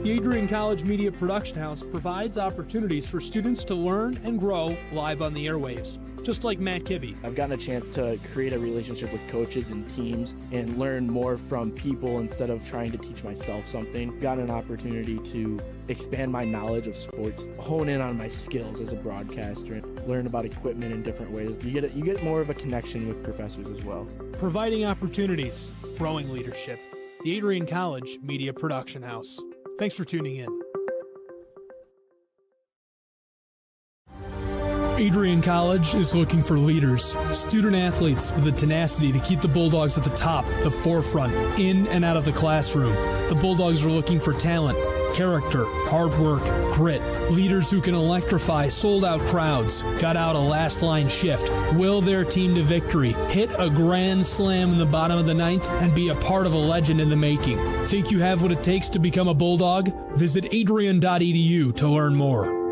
The Adrian College Media Production House provides opportunities for students to learn and grow live on the airwaves, just like Matt Kibbe. I've gotten a chance to create a relationship with coaches and teams and learn more from people instead of trying to teach myself something. Gotten an opportunity to expand my knowledge of sports, hone in on my skills as a broadcaster, and learn about equipment in different ways. You get more of a connection with professors as well. Providing opportunities, growing leadership. The Adrian College Media Production House. Thanks for tuning in. Adrian College is looking for leaders, student athletes with the tenacity to keep the Bulldogs at the top, the forefront, in and out of the classroom. The Bulldogs are looking for talent, character, hard work, grit, leaders who can electrify sold-out crowds, got out a last-line shift, will their team to victory, hit a grand slam in the bottom of the ninth, and be a part of a legend in the making. Think you have what it takes to become a Bulldog? Visit adrian.edu to learn more.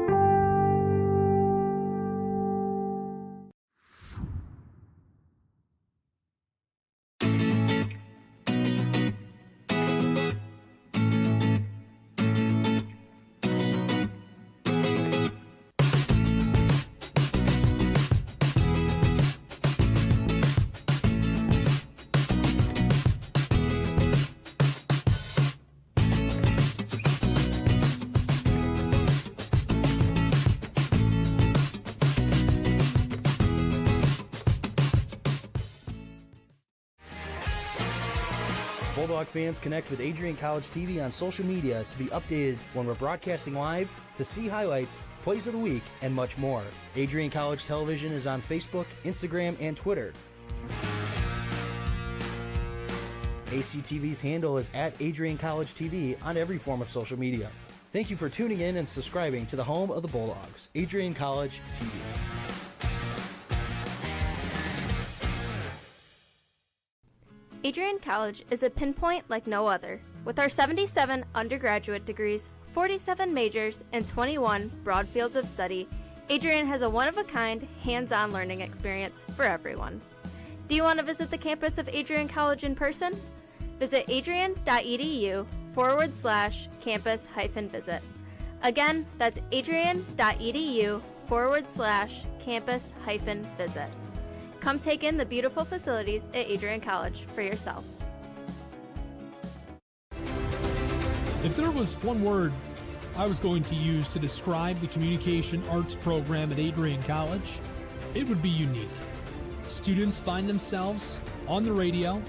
Bulldog fans, connect with Adrian College TV on social media to be updated when we're broadcasting live, to see highlights, plays of the week, and much more. Adrian College Television is on Facebook, Instagram, and Twitter. ACTV's handle is at Adrian College TV on every form of social media. Thank you for tuning in and subscribing to the home of the Bulldogs, Adrian College TV. Adrian College is a pinpoint like no other. With our 77 undergraduate degrees, 47 majors, and 21 broad fields of study, Adrian has a one-of-a-kind, hands-on learning experience for everyone. Do you want to visit the campus of Adrian College in person? Visit adrian.edu/campus-visit. Again, that's adrian.edu/campus-visit. Come take in the beautiful facilities at Adrian College for yourself. If there was one word I was going to use to describe the communication arts program at Adrian College, it would be unique. Students find themselves on the radio,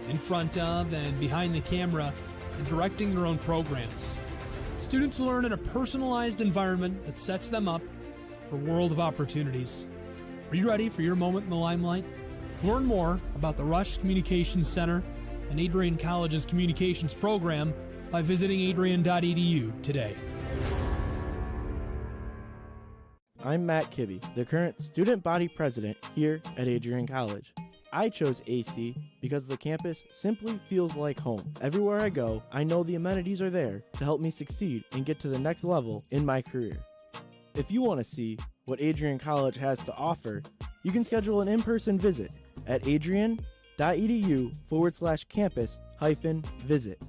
in front of and behind the camera, and directing their own programs. Students learn in a personalized environment that sets them up for a world of opportunities. Are you ready for your moment in the limelight? Learn more about the Rush Communications Center and Adrian College's communications program by visiting adrian.edu today. I'm Matt Kibbe, the current student body president here at Adrian College. I chose AC because the campus simply feels like home. Everywhere I go, I know the amenities are there to help me succeed and get to the next level in my career. If you want to see what Adrian College has to offer, you can schedule an in-person visit at adrian.edu/campus-visit.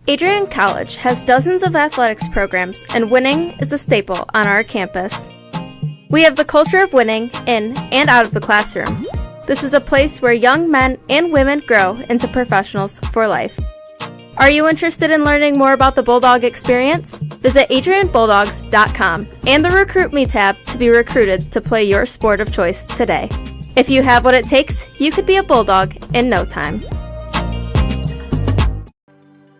Adrian College has dozens of athletics programs, and winning is a staple on our campus. We have the culture of winning in and out of the classroom. This is a place where young men and women grow into professionals for life. Are you interested in learning more about the Bulldog experience? Visit adrianbulldogs.com and the Recruit Me tab to be recruited to play your sport of choice today. If you have what it takes, you could be a Bulldog in no time.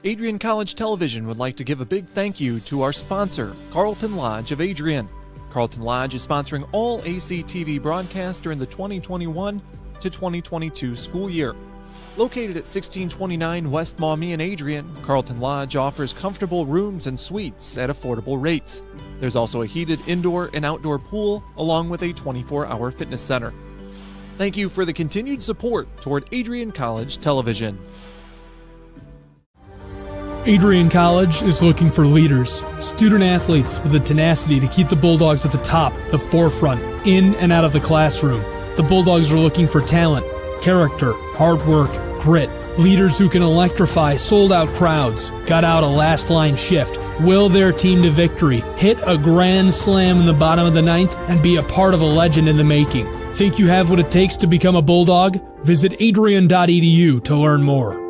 Adrian College Television would like to give a big thank you to our sponsor, Carlton Lodge of Adrian. Carlton Lodge is sponsoring all ACTV broadcasts during the 2021 to 2022 school year. Located at 1629 West Maumee in Adrian, Carlton Lodge offers comfortable rooms and suites at affordable rates. There's also a heated indoor and outdoor pool, along with a 24-hour fitness center. Thank you for the continued support toward Adrian College Television. Adrian College is looking for leaders, student athletes with the tenacity to keep the Bulldogs at the top, the forefront, in and out of the classroom. The Bulldogs are looking for talent, character, hard work, grit, leaders who can electrify sold-out crowds, gut out a last-line shift, will their team to victory, hit a grand slam in the bottom of the ninth, and be a part of a legend in the making. Think you have what it takes to become a Bulldog? Visit adrian.edu to learn more.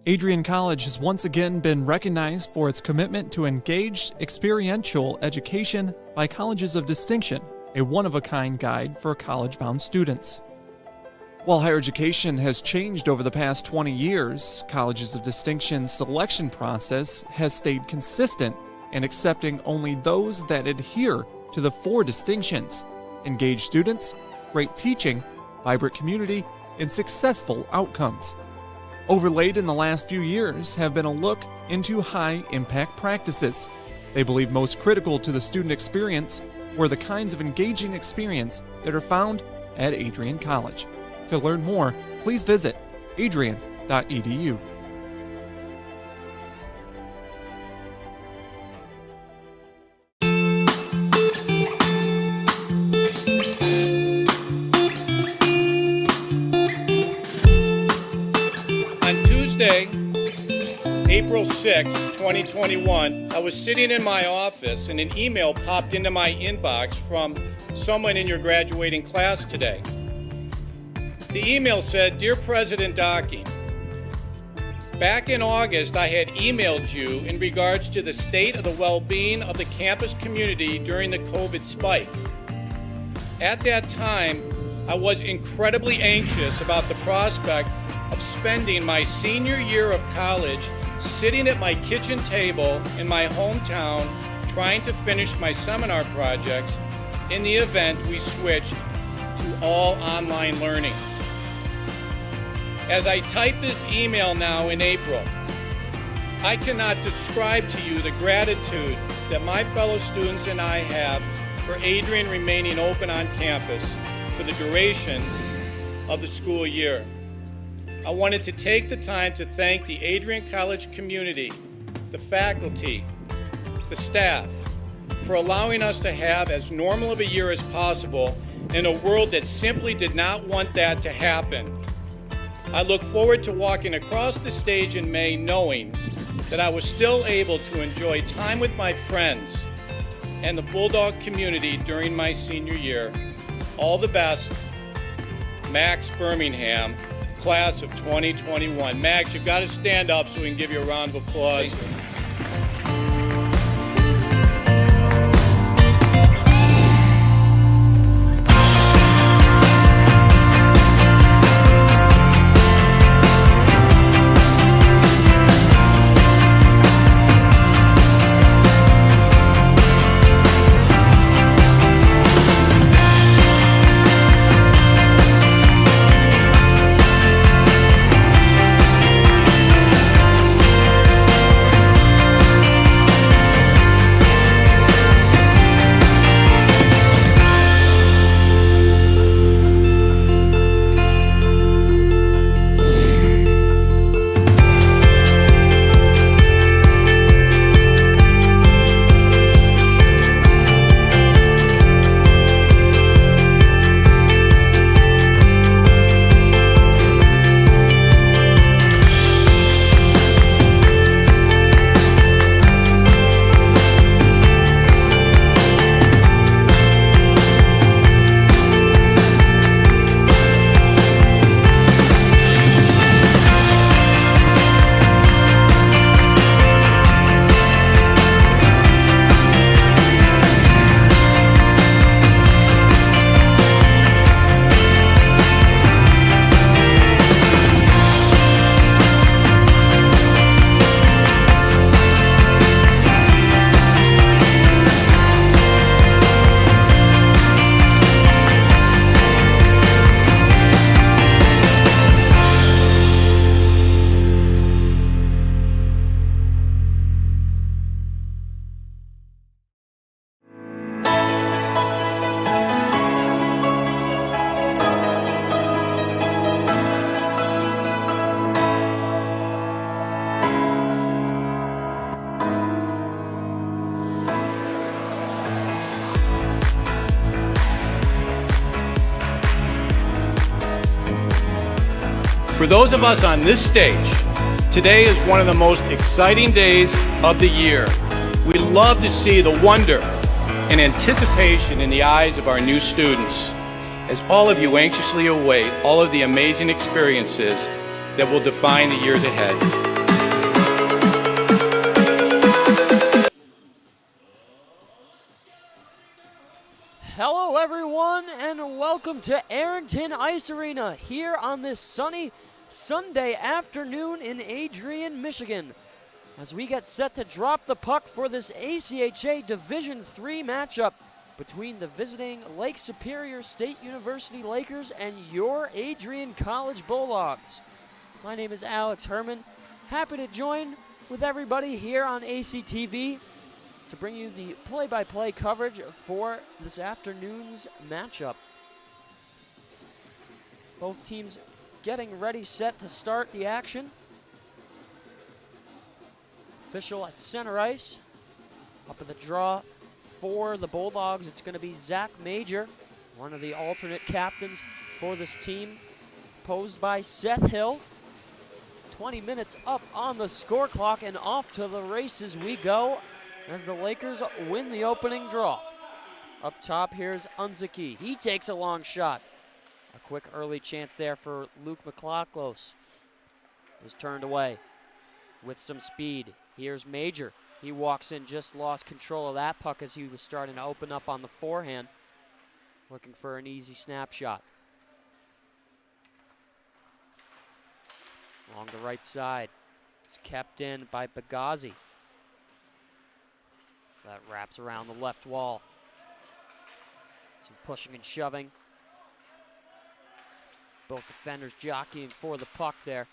Adrian College has once again been recognized for its commitment to engaged experiential education by Colleges of Distinction, a one-of-a-kind guide for college-bound students. While higher education has changed over the past 20 years, Colleges of Distinction's selection process has stayed consistent in accepting only those that adhere to the 4 distinctions: engaged students, great teaching, vibrant community, and successful outcomes. Overlaid in the last few years have been a look into high-impact practices. They believe most critical to the student experience were the kinds of engaging experience that are found at Adrian College. To learn more, please visit adrian.edu. April 6, 2021, I was sitting in my office and an email popped into my inbox from someone in your graduating class today. The email said, "Dear President Docking, back in August I had emailed you in regards to the state of the well-being of the campus community during the COVID spike. At that time, I was incredibly anxious about the prospect of spending my senior year of college sitting at my kitchen table in my hometown trying to finish my seminar projects in the event we switched to all online learning. As I type this email now in April, I cannot describe to you the gratitude that my fellow students and I have for Adrian remaining open on campus for the duration of the school year. I wanted to take the time to thank the Adrian College community, the faculty, the staff, for allowing us to have as normal of a year as possible in a world that simply did not want that to happen. I look forward to walking across the stage in May knowing that I was still able to enjoy time with my friends and the Bulldog community during my senior year. All the best, Max Birmingham, class of 2021. Max, you've got to stand up so we can give you a round of applause. For those of us on this stage, today is one of the most exciting days of the year. We love to see the wonder and anticipation in the eyes of our new students, as all of you anxiously await all of the amazing experiences that will define the years ahead. Hello everyone and welcome to Arrington Ice Arena here on this sunny Sunday afternoon in Adrian, Michigan, as we get set to drop the puck for this ACHA Division III matchup between the visiting Lake Superior State University Lakers and your Adrian College Bulldogs. My name is Alex Herman, happy to join with everybody here on ACTV to bring you the play-by-play coverage for this afternoon's matchup. Both teams getting ready, set to start the action. Official at center ice. Up in the draw for the Bulldogs, it's going to be Zach Major, one of the alternate captains for this team, posed by Seth Hill. 20 minutes up on the score clock, and off to the races we go as the Lakers win the opening draw. Up top, here's Unziki. He takes a long shot. A quick early chance there for Luke McLaughlin. Was turned away with some speed. Here's Major. He walks in, just lost control of that puck as he was starting to open up on the forehand, looking for an easy snapshot. Along the right side, it's kept in by Bagazi. That wraps around the left wall. Some pushing and shoving. Both defenders jockeying for the puck there.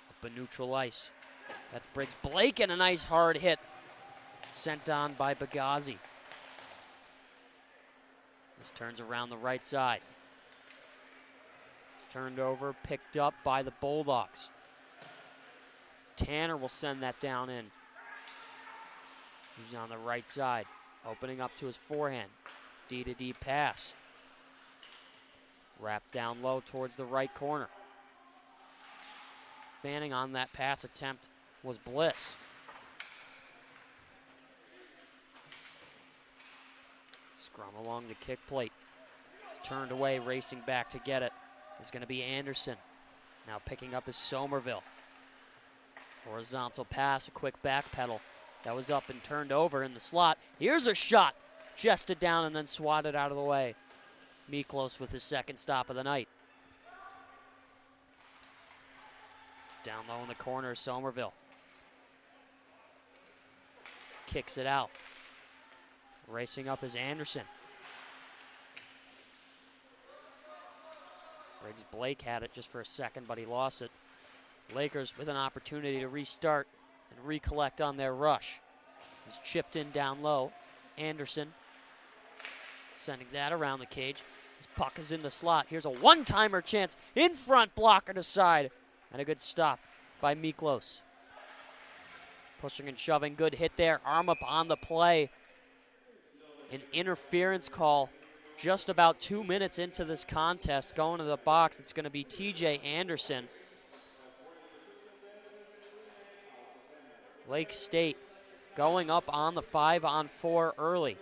Up a neutral ice. That's Briggs Blake, and a nice hard hit. Sent on by Bagazi. This turns around the right side. It's turned over, picked up by the Bulldogs. Tanner will send that down in. He's on the right side, opening up to his forehand. D-to-D pass. Wrapped down low towards the right corner. Fanning on that pass attempt was Bliss. Scrum along the kick plate. It's turned away, racing back to get it. It's going to be Anderson. Now picking up his Somerville. Horizontal pass, a quick back pedal. That was up and turned over in the slot. Here's a shot. Chested down and then swatted out of the way. Miklos with his second stop of the night. Down low in the corner, Somerville. Kicks it out. Racing up is Anderson. Briggs Blake had it just for a second, but he lost it. Lakers with an opportunity to restart and recollect on their rush. It's chipped in down low. Anderson sending that around the cage. His puck is in the slot. Here's a one-timer chance. In front, blocker to side. And a good stop by Miklos. Pushing and shoving, good hit there. Arm up on the play. An interference call just about 2 minutes into this contest. Going to the box, it's going to be TJ Anderson. Lake State going up on the 5-on-4 early.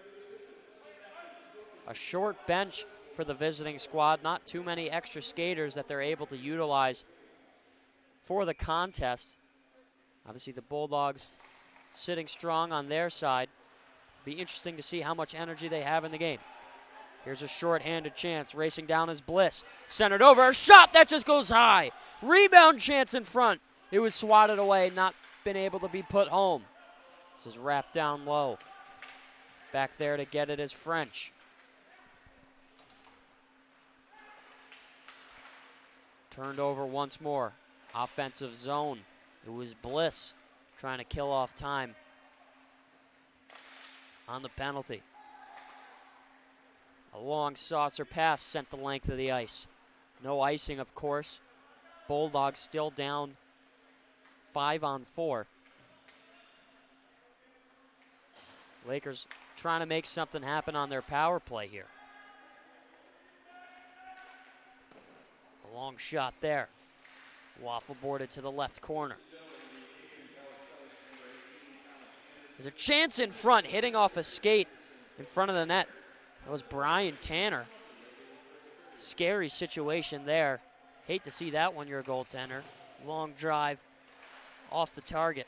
A short bench for the visiting squad. Not too many extra skaters that they're able to utilize for the contest. Obviously the Bulldogs sitting strong on their side. Be interesting to see how much energy they have in the game. Here's a short-handed chance. Racing down is Bliss. Centered over. A shot that just goes high. Rebound chance in front. It was swatted away. Not been able to be put home. This is wrapped down low. Back there to get it is French. Turned over once more. Offensive zone. It was Bliss trying to kill off time on the penalty. A long saucer pass sent the length of the ice. No icing, of course. Bulldogs still down 5-on-4. Lakers trying to make something happen on their power play here. A long shot there. Waffle boarded to the left corner. There's a chance in front, hitting off a skate in front of the net. That was Brian Tanner. Scary situation there. Hate to see that when you're a goaltender. Long drive off the target.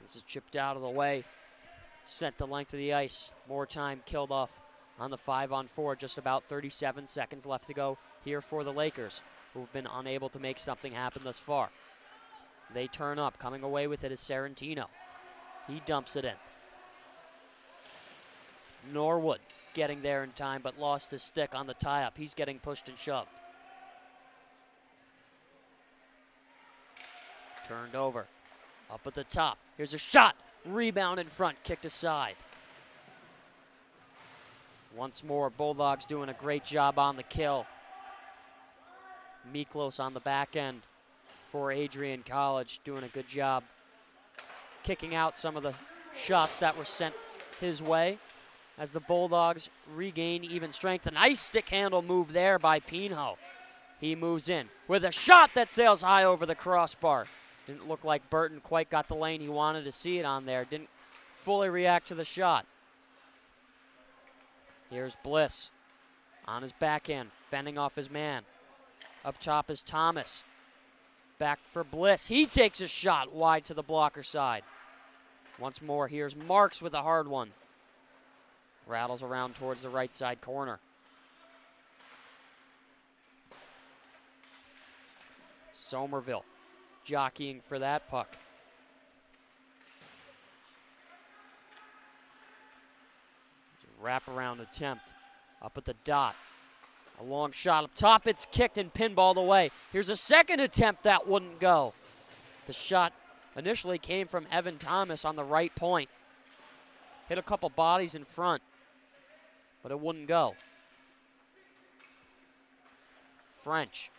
This is chipped out of the way. sent the length of the ice. More time killed off on the 5-on-4. Just about 37 seconds left to go here for the Lakers, who've been unable to make something happen thus far. They turn up. Coming away with it is Sarantino. He dumps it in. Norwood getting there in time, but lost his stick on the tie-up. He's getting pushed and shoved. Turned over. Up at the top. Here's a shot. Rebound in front. Kicked aside. Once more, Bulldogs doing a great job on the kill. Miklos on the back end for Adrian College, doing a good job kicking out some of the shots that were sent his way as the Bulldogs regain even strength. A nice stick handle move there by Pinho. He moves in with a shot that sails high over the crossbar. Didn't look like Burton quite got the lane he wanted to see it on there. Didn't fully react to the shot. Here's Bliss on his back end, fending off his man. Up top is Thomas. Back for Bliss. He takes a shot wide to the blocker side. Once more, here's Marks with a hard one. Rattles around towards the right side corner. Somerville jockeying for that puck. Wraparound attempt up at the dot. A long shot up top. It's kicked and pinballed away. Here's a second attempt that wouldn't go. The shot initially came from Evan Thomas on the right point. Hit a couple bodies in front, but it wouldn't go. French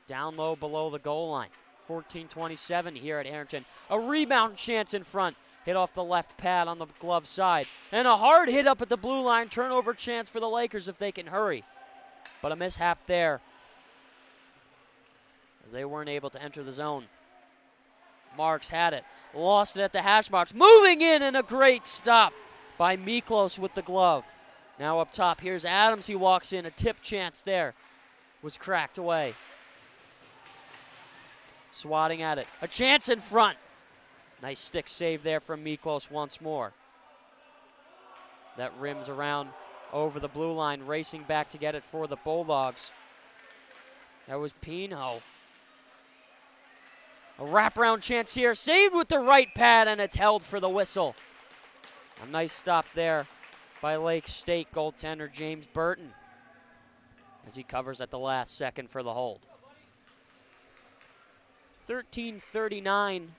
down low below the goal line. 14:27 here at Arrington. A rebound chance in front. Hit off the left pad on the glove side. And a hard hit up at the blue line. Turnover chance for the Lakers if they can hurry. But a mishap there as they weren't able to enter the zone. Marks had it. Lost it at the hash marks. Moving in and a great stop by Miklos with the glove. Now up top, here's Adams. He walks in. A tip chance there was cracked away. Swatting at it. A chance in front. Nice stick save there from Miklos once more. That rims around over the blue line, racing back to get it for the Bulldogs. That was Pinho. A wraparound chance here, saved with the right pad, and it's held for the whistle. A nice stop there by Lake State goaltender James Burton as he covers at the last second for the hold. 13:39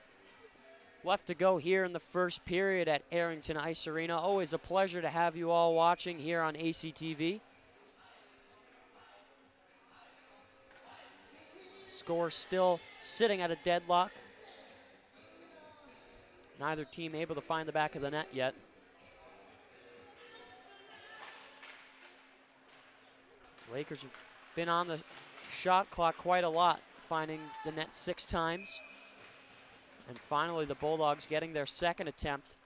left to go here in the first period at Arrington Ice Arena. Always a pleasure to have you all watching here on ACTV. Score still sitting at a deadlock. Neither team able to find the back of the net yet. Lakers have been on the shot clock quite a lot, finding the net 6 times. And finally, the Bulldogs getting their second attempt.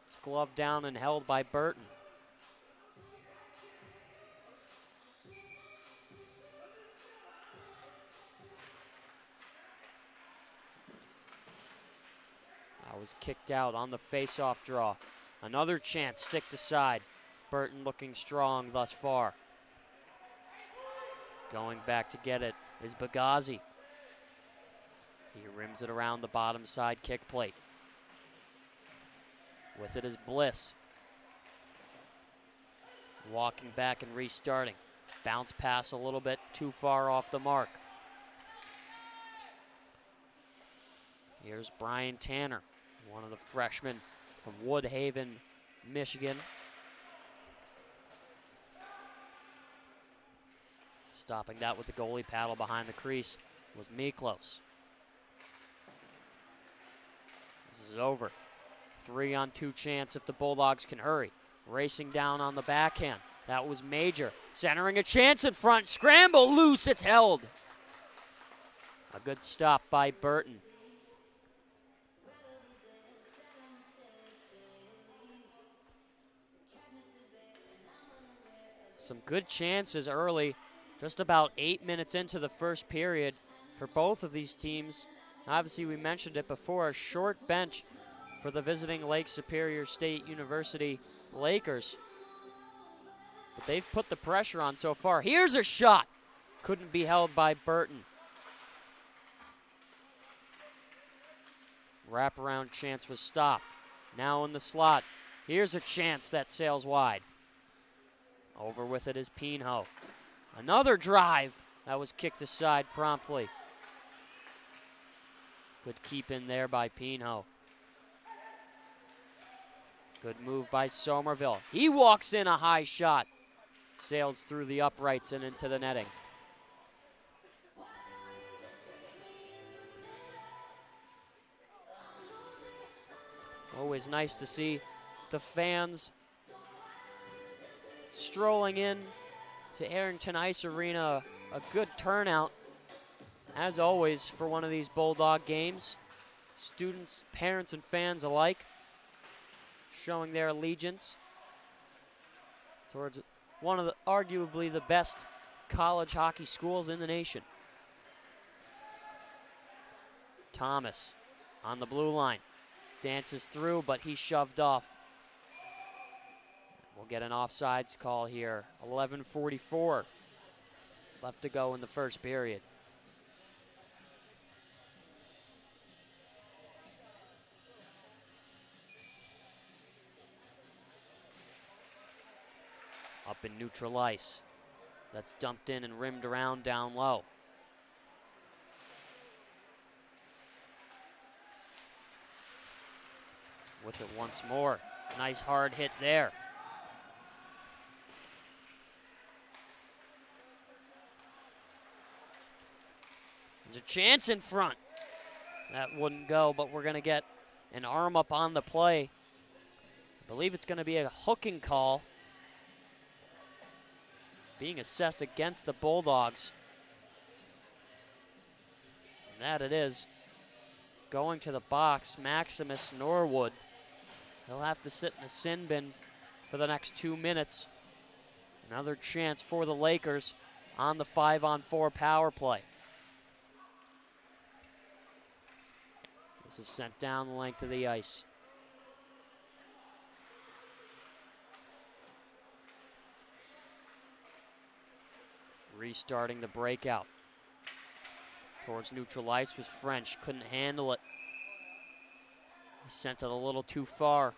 It's gloved down and held by Burton. That was kicked out on the face-off draw. Another chance, stick to side. Burton looking strong thus far. Going back to get it is Bagazi. He rims it around the bottom side kick plate. With it is Bliss. Walking back and restarting. Bounce pass a little bit too far off the mark. Here's Brian Tanner, one of the freshmen from Woodhaven, Michigan. Stopping that with the goalie paddle behind the crease was Miklos. This is over. 3-on-2 chance if the Bulldogs can hurry. Racing down on the backhand. That was Major. Centering a chance in front. Scramble loose. It's held. A good stop by Burton. Some good chances early. Just about 8 minutes into the first period for both of these teams. Obviously, we mentioned it before, a short bench for the visiting Lake Superior State University Lakers. But they've put the pressure on so far. Here's a shot. Couldn't be held by Burton. Wraparound chance was stopped. Now in the slot. Here's a chance that sails wide. Over with it is Pinho. Another drive that was kicked aside promptly. Good keep in there by Pinho. Good move by Somerville. He walks in a high shot. Sails through the uprights and into the netting. Always nice to see the fans strolling in to Arrington Ice Arena. A good turnout, as always, for one of these Bulldog games. Students, parents, and fans alike showing their allegiance towards one of the arguably the best college hockey schools in the nation. Thomas on the blue line. Dances through, but he's shoved off. We'll get an offsides call here. 11:44 left to go in the first period. Up in neutral ice. That's dumped in and rimmed around down low. With it once more. Nice hard hit there. There's a chance in front. That wouldn't go, but we're going to get an arm up on the play. I believe it's going to be a hooking call being assessed against the Bulldogs. And that it is. Going to the box, Maximus Norwood. He'll have to sit in the sin bin for the next 2 minutes. Another chance for the Lakers on the 5-on-4 power play. This is sent down the length of the ice. Restarting the breakout. Towards neutral ice was French. Couldn't handle it. He sent it a little too far.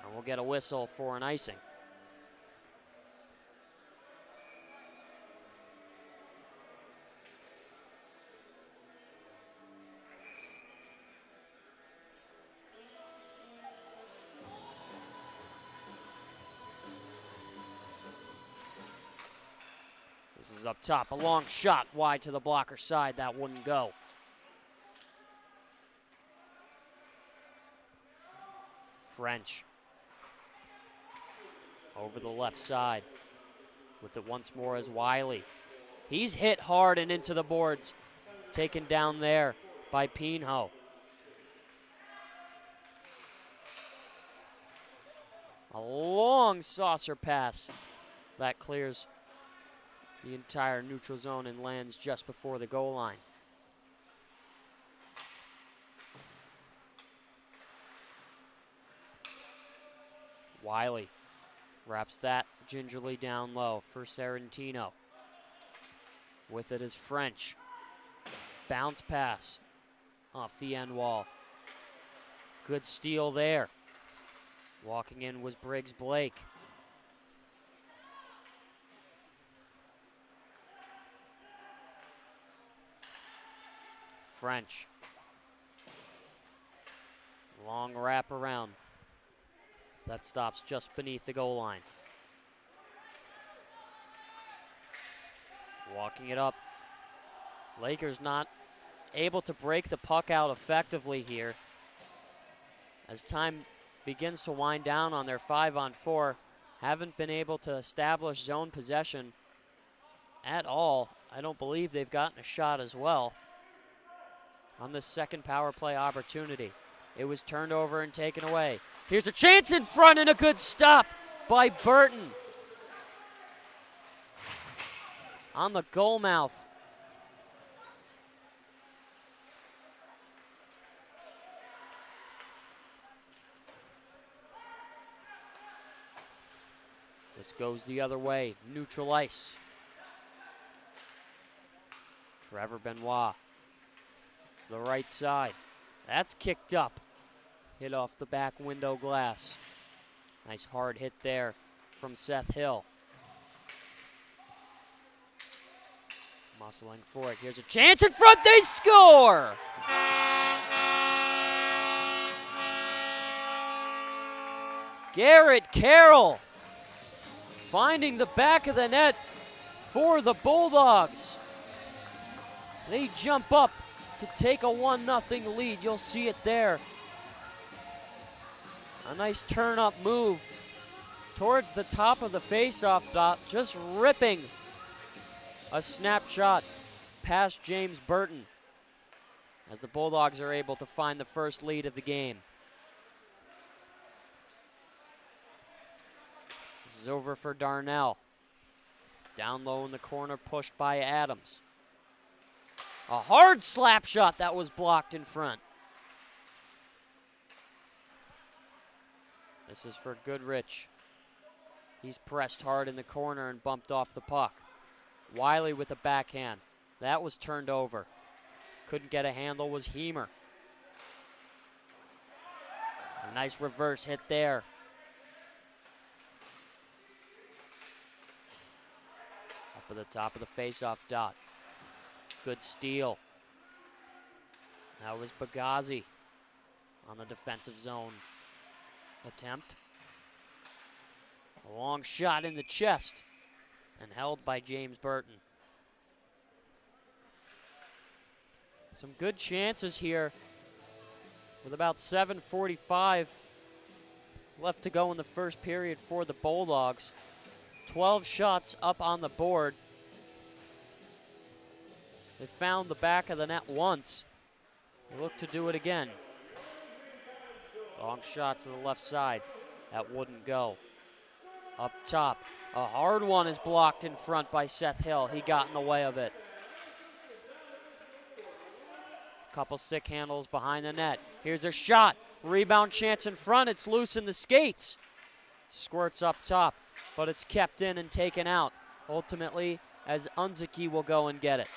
And we'll get a whistle for an icing. This is up top. A long shot wide to the blocker side. That wouldn't go. French. Over the left side. With it once more as Wiley. He's hit hard and into the boards. Taken down there by Pinho. A long saucer pass that clears the entire neutral zone and lands just before the goal line. Wiley wraps that gingerly down low for Sarantino. With it is French. Bounce pass off the end wall. Good steal there. Walking in was Briggs Blake. French. Long wrap around. That stops just beneath the goal line. Walking it up. Lakers not able to break the puck out effectively here. As time begins to wind down on their 5-on-4, haven't been able to establish zone possession at all. I don't believe they've gotten a shot as well on this second power play opportunity. It was turned over and taken away. Here's a chance in front and a good stop by Burton. On the goal mouth. This goes the other way, neutral ice. Trevor Benoit, the right side. That's kicked up. Hit off the back window glass. Nice hard hit there from Seth Hill. Muscling for it. Here's a chance in front. They score! Garrett Carroll finding the back of the net for the Bulldogs. They jump up to take a 1-0 lead. You'll see it there. A nice turn-up move towards the top of the face-off dot, just ripping a snapshot past James Burton as the Bulldogs are able to find the first lead of the game. This is over for Darnell. Down low in the corner, pushed by Adams. A hard slap shot that was blocked in front. This is for Goodrich. He's pressed hard in the corner and bumped off the puck. Wiley with a backhand. That was turned over. Couldn't get a handle was Heemer. A nice reverse hit there. Up at the top of the face-off dot. Good steal. That was Bagazi on the defensive zone attempt. A long shot in the chest and held by James Burton. Some good chances here with about 7:45 left to go in the first period for the Bulldogs. 12 shots up on the board. They found the back of the net once. They look to do it again. Long shot to the left side. That wouldn't go. Up top, a hard one is blocked in front by Seth Hill. He got in the way of it. Couple stick handles behind the net. Here's a shot. Rebound chance in front. It's loose in the skates. Squirts up top, but it's kept in and taken out. Ultimately, as Unzicki will go and get it.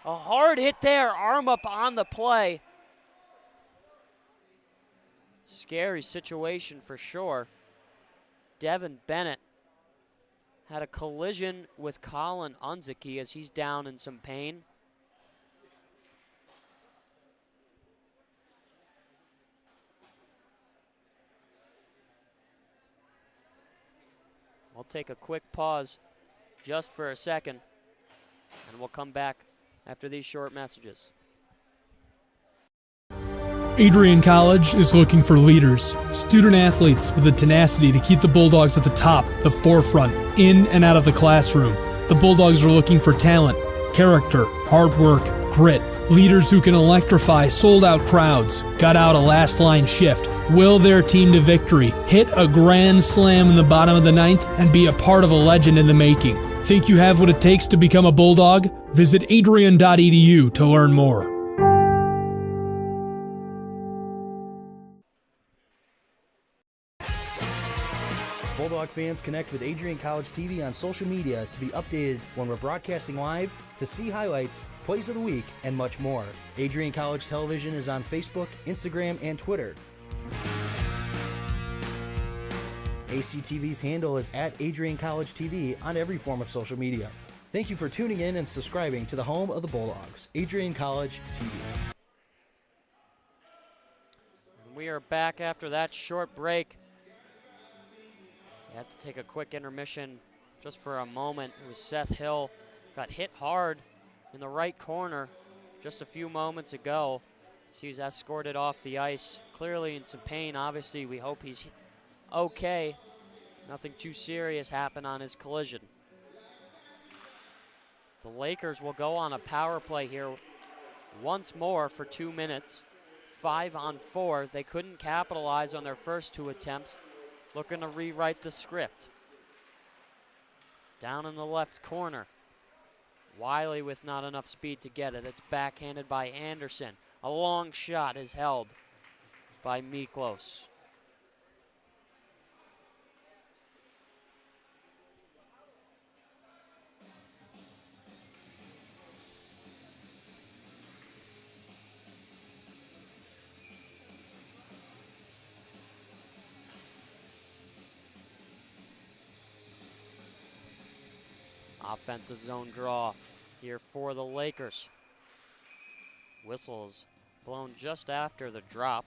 A hard hit there, arm up on the play. Scary situation for sure. Devin Bennett had a collision with Colin Unzicki as he's down in some pain. We'll take a quick pause just for a second, and we'll come back after these short messages. Adrian College is looking for leaders, student athletes with the tenacity to keep the Bulldogs at the top, the forefront, in and out of the classroom. The Bulldogs are looking for talent, character, hard work, grit, leaders who can electrify sold-out crowds, gut out a last-line shift, will their team to victory, hit a grand slam in the bottom of the ninth, and be a part of a legend in the making. Think you have what it takes to become a Bulldog? Visit adrian.edu to learn more. Bulldog fans, connect with Adrian College TV on social media to be updated when we're broadcasting live, to see highlights, plays of the week, and much more. Adrian College Television is on Facebook, Instagram, and Twitter. ACTV's handle is at Adrian College TV on every form of social media. Thank you for tuning in and subscribing to the home of the Bulldogs, Adrian College TV. We are back after that short break. We have to take a quick intermission just for a moment. It was Seth Hill, got hit hard in the right corner just a few moments ago. So he's escorted off the ice, clearly in some pain. Obviously, we hope he's okay. Nothing too serious happened on his collision. The Lakers will go on a power play here once more for 2 minutes. 5-on-4. They couldn't capitalize on their first two attempts. Looking to rewrite the script. Down in the left corner. Wiley with not enough speed to get it. It's backhanded by Anderson. A long shot is held by Miklos. Offensive zone draw here for the Lakers. Whistles blown just after the drop.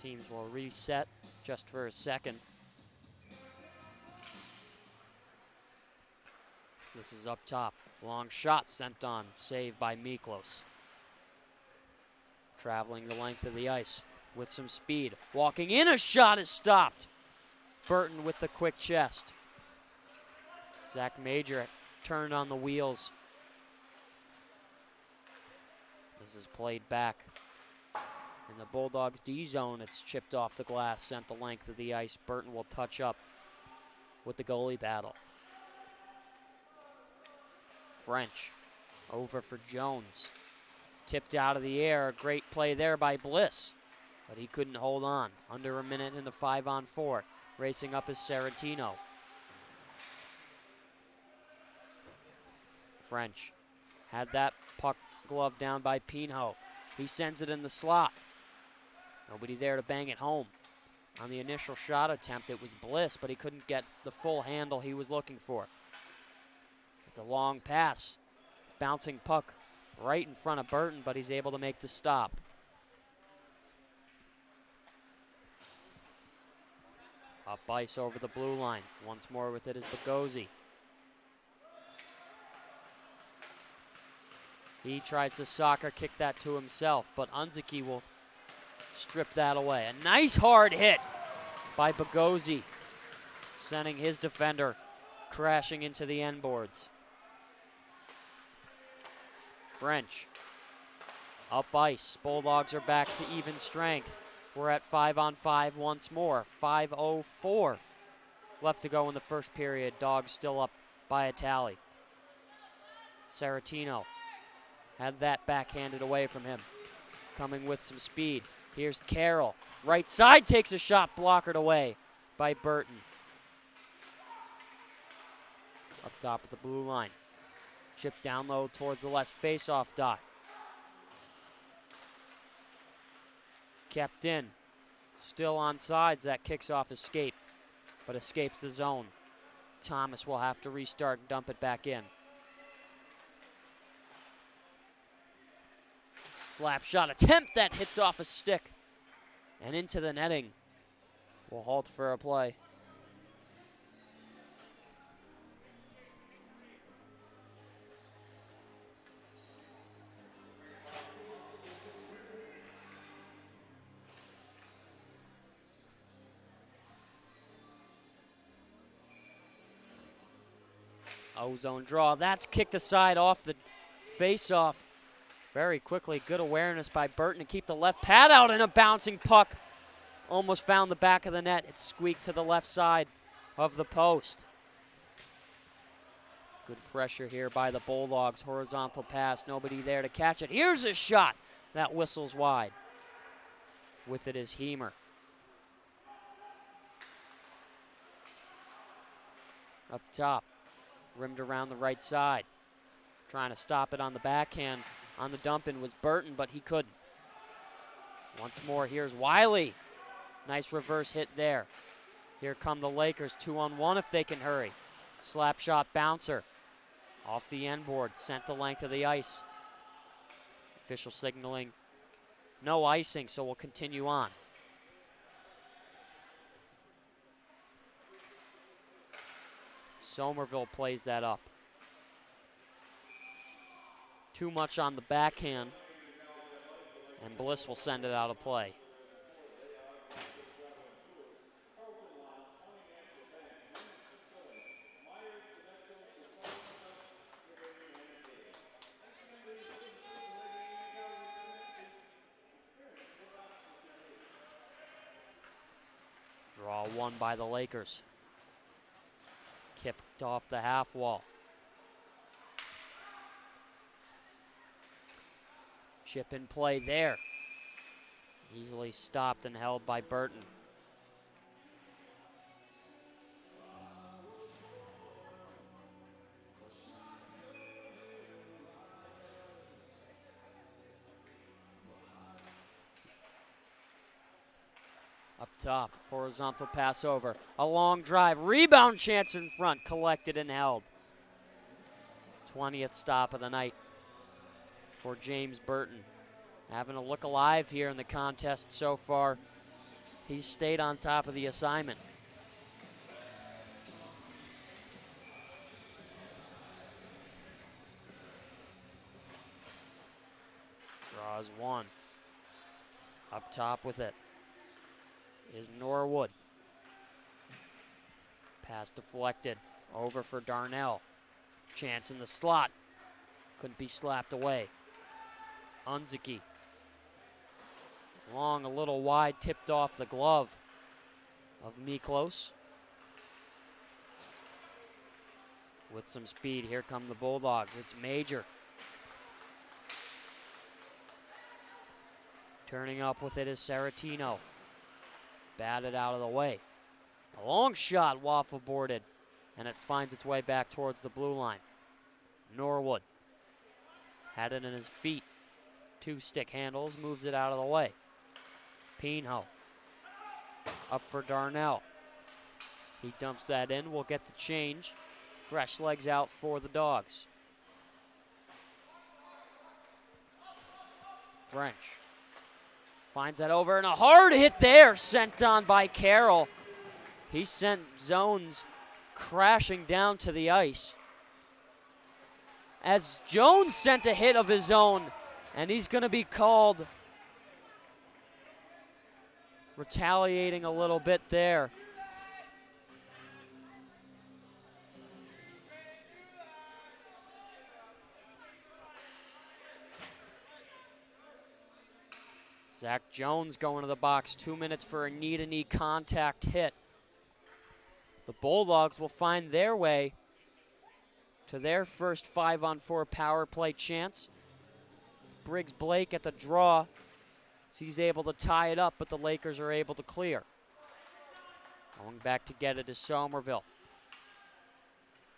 Teams will reset just for a second. This is up top. Long shot sent on. Saved by Miklos. Traveling the length of the ice with some speed. Walking in, a shot is stopped. Burton with the quick chest. Zach Major turned on the wheels. This is played back. In the Bulldogs D zone, it's chipped off the glass, sent the length of the ice. Burton will touch up with the goalie battle. French over for Jones. Tipped out of the air. A great play there by Bliss, but he couldn't hold on. Under a minute in the 5-on-4. Racing up is Serratino. French had that puck glove down by Pinho. He sends it in the slot. Nobody there to bang it home. On the initial shot attempt, it was Bliss, but he couldn't get the full handle he was looking for. It's a long pass. Bouncing puck right in front of Burton, but he's able to make the stop. Up ice over the blue line. Once more with it is Bogosian. He tries to soccer kick that to himself, but Unzicki will strip that away. A nice hard hit by Bogosian, sending his defender crashing into the end boards. French up ice. Bulldogs are back to even strength. We're at 5-on-5 once more. 5:04 left to go in the first period. Dogs still up by a tally. Serratino had that backhanded away from him. Coming with some speed. Here's Carroll. Right side takes a shot, blockered away by Burton. Up top of the blue line. Chip down low towards the left face-off dot. Kept in. Still on sides. That kicks off escape, but escapes the zone. Thomas will have to restart and dump it back in. Slap shot attempt that hits off a stick and into the netting. Will halt for a play. O-zone draw. That's kicked aside off the face-off very quickly. Good awareness by Burton to keep the left pad out, and a bouncing puck almost found the back of the net. It squeaked to the left side of the post. Good pressure here by the Bulldogs. Horizontal pass. Nobody there to catch it. Here's a shot. That whistles wide. With it is Heemer. Up top. Rimmed around the right side. Trying to stop it on the backhand. On the dump-in was Burton, but he couldn't. Once more, here's Wiley. Nice reverse hit there. Here come the Lakers, 2-on-1 if they can hurry. Slap shot bouncer. Off the end board, sent the length of the ice. Official signaling no icing, so we'll continue on. Somerville plays that up. Too much on the backhand, and Bliss will send it out of play. Draw one by the Lakers. Kicked off the half wall. Chip in play there. Easily stopped and held by Burton. Up top, horizontal pass over. A long drive, rebound chance in front, collected and held. 20th stop of the night for James Burton. Having a look alive here in the contest so far. He's stayed on top of the assignment. Draws one. Up top with it is Norwood. Pass deflected. Over for Darnell. Chance in the slot. Couldn't be slapped away. Unzicki. Long, a little wide, tipped off the glove of Miklos. With some speed, here come the Bulldogs. It's Major. Turning up with it is Saratino. Batted out of the way. A long shot, waffle boarded, and it finds its way back towards the blue line. Norwood had it in his feet. 2 stick handles, moves it out of the way. Pinho up for Darnell. He dumps that in, will get the change. Fresh legs out for the Dogs. French finds that over, and a hard hit there, sent on by Carroll. He sent Zones crashing down to the ice. As Jones sent a hit of his own, and he's going to be called retaliating a little bit there. Zach Jones going to the box, 2 minutes for a knee-to-knee contact hit. The Bulldogs will find their way to their first 5-on-4 power play chance. Briggs Blake at the draw. He's able to tie it up, but the Lakers are able to clear. Going back to get it is Somerville.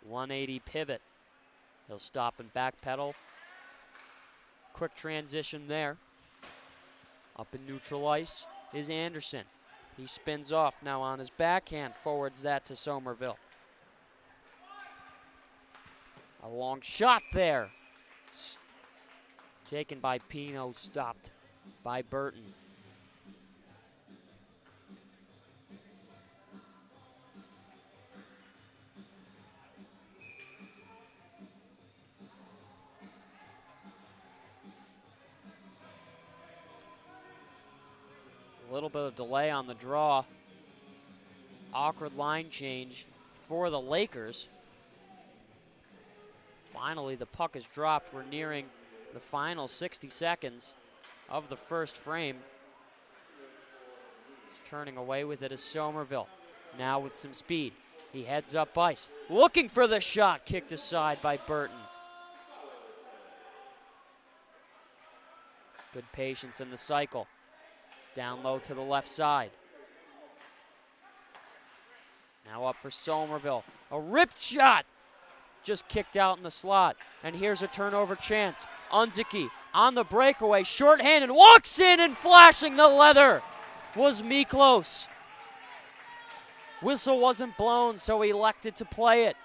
180 pivot. He'll stop and backpedal. Quick transition there. Up in neutral ice is Anderson. He spins off now on his backhand, forwards that to Somerville. A long shot there. Taken by Pino, stopped by Burton. A little bit of delay on the draw. Awkward line change for the Lakers. Finally, the puck is dropped. We're nearing the final 60 seconds of the first frame. He's turning away with it is Somerville. Now with some speed. He heads up ice. Looking for the shot. Kicked aside by Burton. Good patience in the cycle. Down low to the left side. Now up for Somerville. A ripped shot. Just kicked out in the slot. And here's a turnover chance. Unzicki on the breakaway. Shorthanded. Walks in and flashing the leather was Miklos. Whistle wasn't blown, so he elected to play it.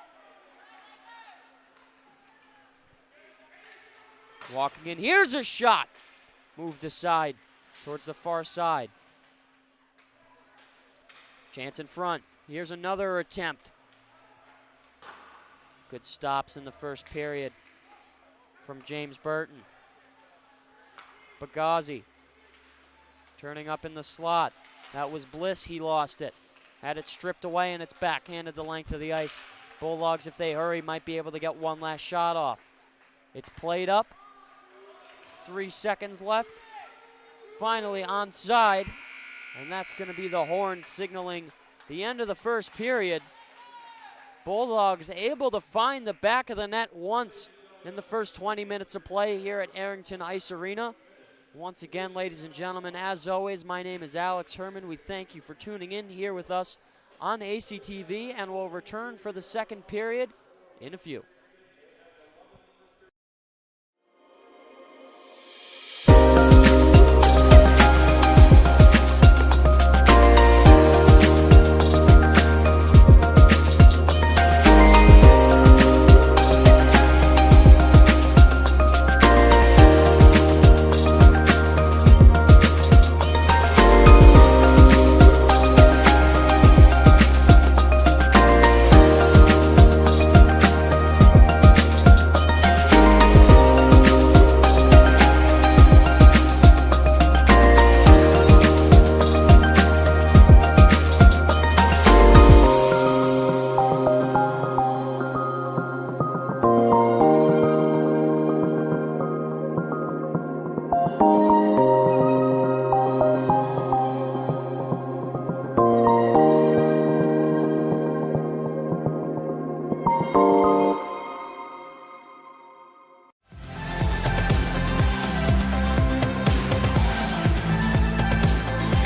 Walking in. Here's a shot. Moved aside towards the far side. Chance in front. Here's another attempt. Good stops in the first period from James Burton. Bagazi turning up in the slot. That was Bliss. He lost it. Had it stripped away, and it's backhanded the length of the ice. Bulldogs, if they hurry, might be able to get one last shot off. It's played up. 3 seconds left. Finally onside, and that's going to be the horn signaling the end of the first period. Bulldogs able to find the back of the net once in the first 20 minutes of play here at Arrington Ice Arena. Once again, ladies and gentlemen, as always, my name is Alex Herman. We thank you for tuning in here with us on ACTV, and we'll return for the second period in a few.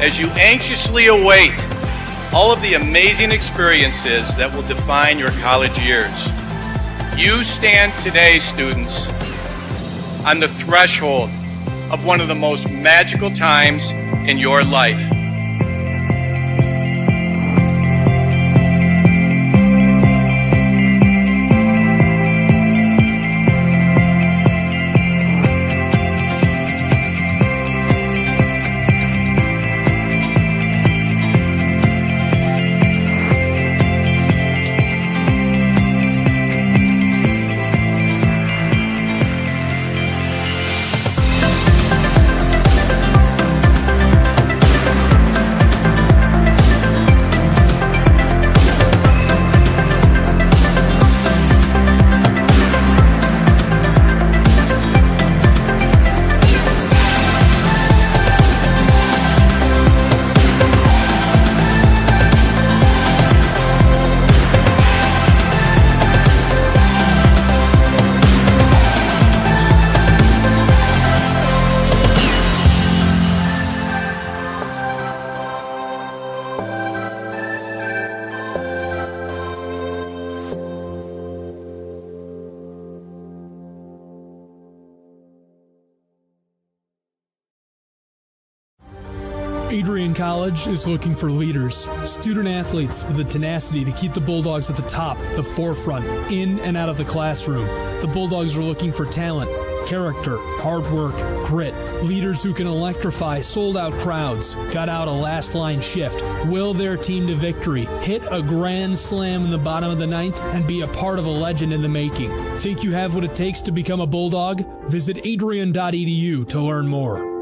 as you anxiously await all of the amazing experiences that will define your college years. You stand today, students, on the threshold of one of the most magical times in your life. Adrian College is looking for leaders, student athletes with the tenacity to keep the Bulldogs at the top, the forefront, in and out of the classroom. The Bulldogs are looking for talent, character, hard work, grit, leaders who can electrify sold-out crowds, gut out a last-line shift, will their team to victory, hit a grand slam in the bottom of the ninth, and be a part of a legend in the making. Think you have what it takes to become a Bulldog? Visit adrian.edu to learn more.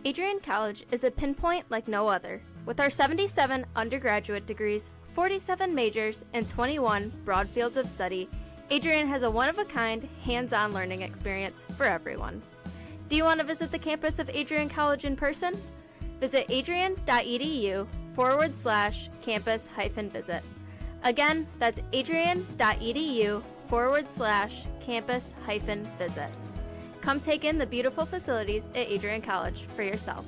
Adrian College is a pinpoint like no other. With our 77 undergraduate degrees, 47 majors, and 21 broad fields of study, Adrian has a one-of-a-kind, hands-on learning experience for everyone. Do you want to visit the campus of Adrian College in person? Visit adrian.edu/campus-visit. Again, that's adrian.edu/campus-visit. Come take in the beautiful facilities at Adrian College for yourself.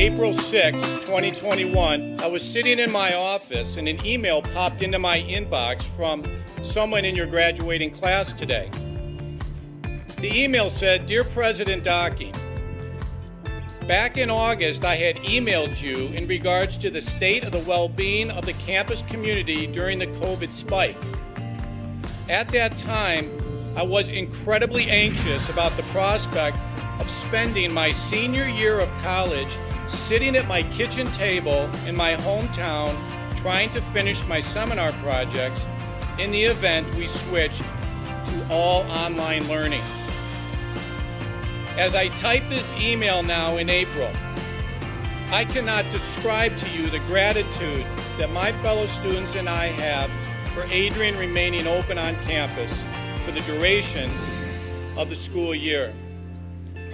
April 6, 2021, I was sitting in my office and an email popped into my inbox from someone in your graduating class today. The email said, "Dear President Docking, back in August, I had emailed you in regards to the state of the well-being of the campus community during the COVID spike. At that time, I was incredibly anxious about the prospect of spending my senior year of college sitting at my kitchen table in my hometown trying to finish my seminar projects in the event we switched to all online learning. As I type this email now in April, I cannot describe to you the gratitude that my fellow students and I have for Adrian remaining open on campus for the duration of the school year.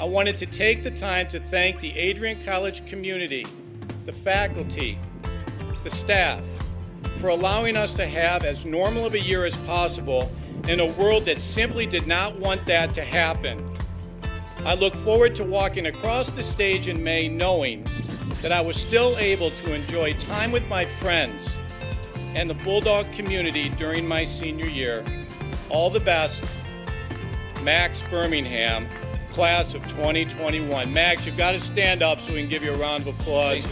I wanted to take the time to thank the Adrian College community, the faculty, the staff, for allowing us to have as normal of a year as possible in a world that simply did not want that to happen. I look forward to walking across the stage in May knowing that I was still able to enjoy time with my friends and the Bulldog community during my senior year. All the best, Max Birmingham, class of 2021. Max, you've got to stand up so we can give you a round of applause.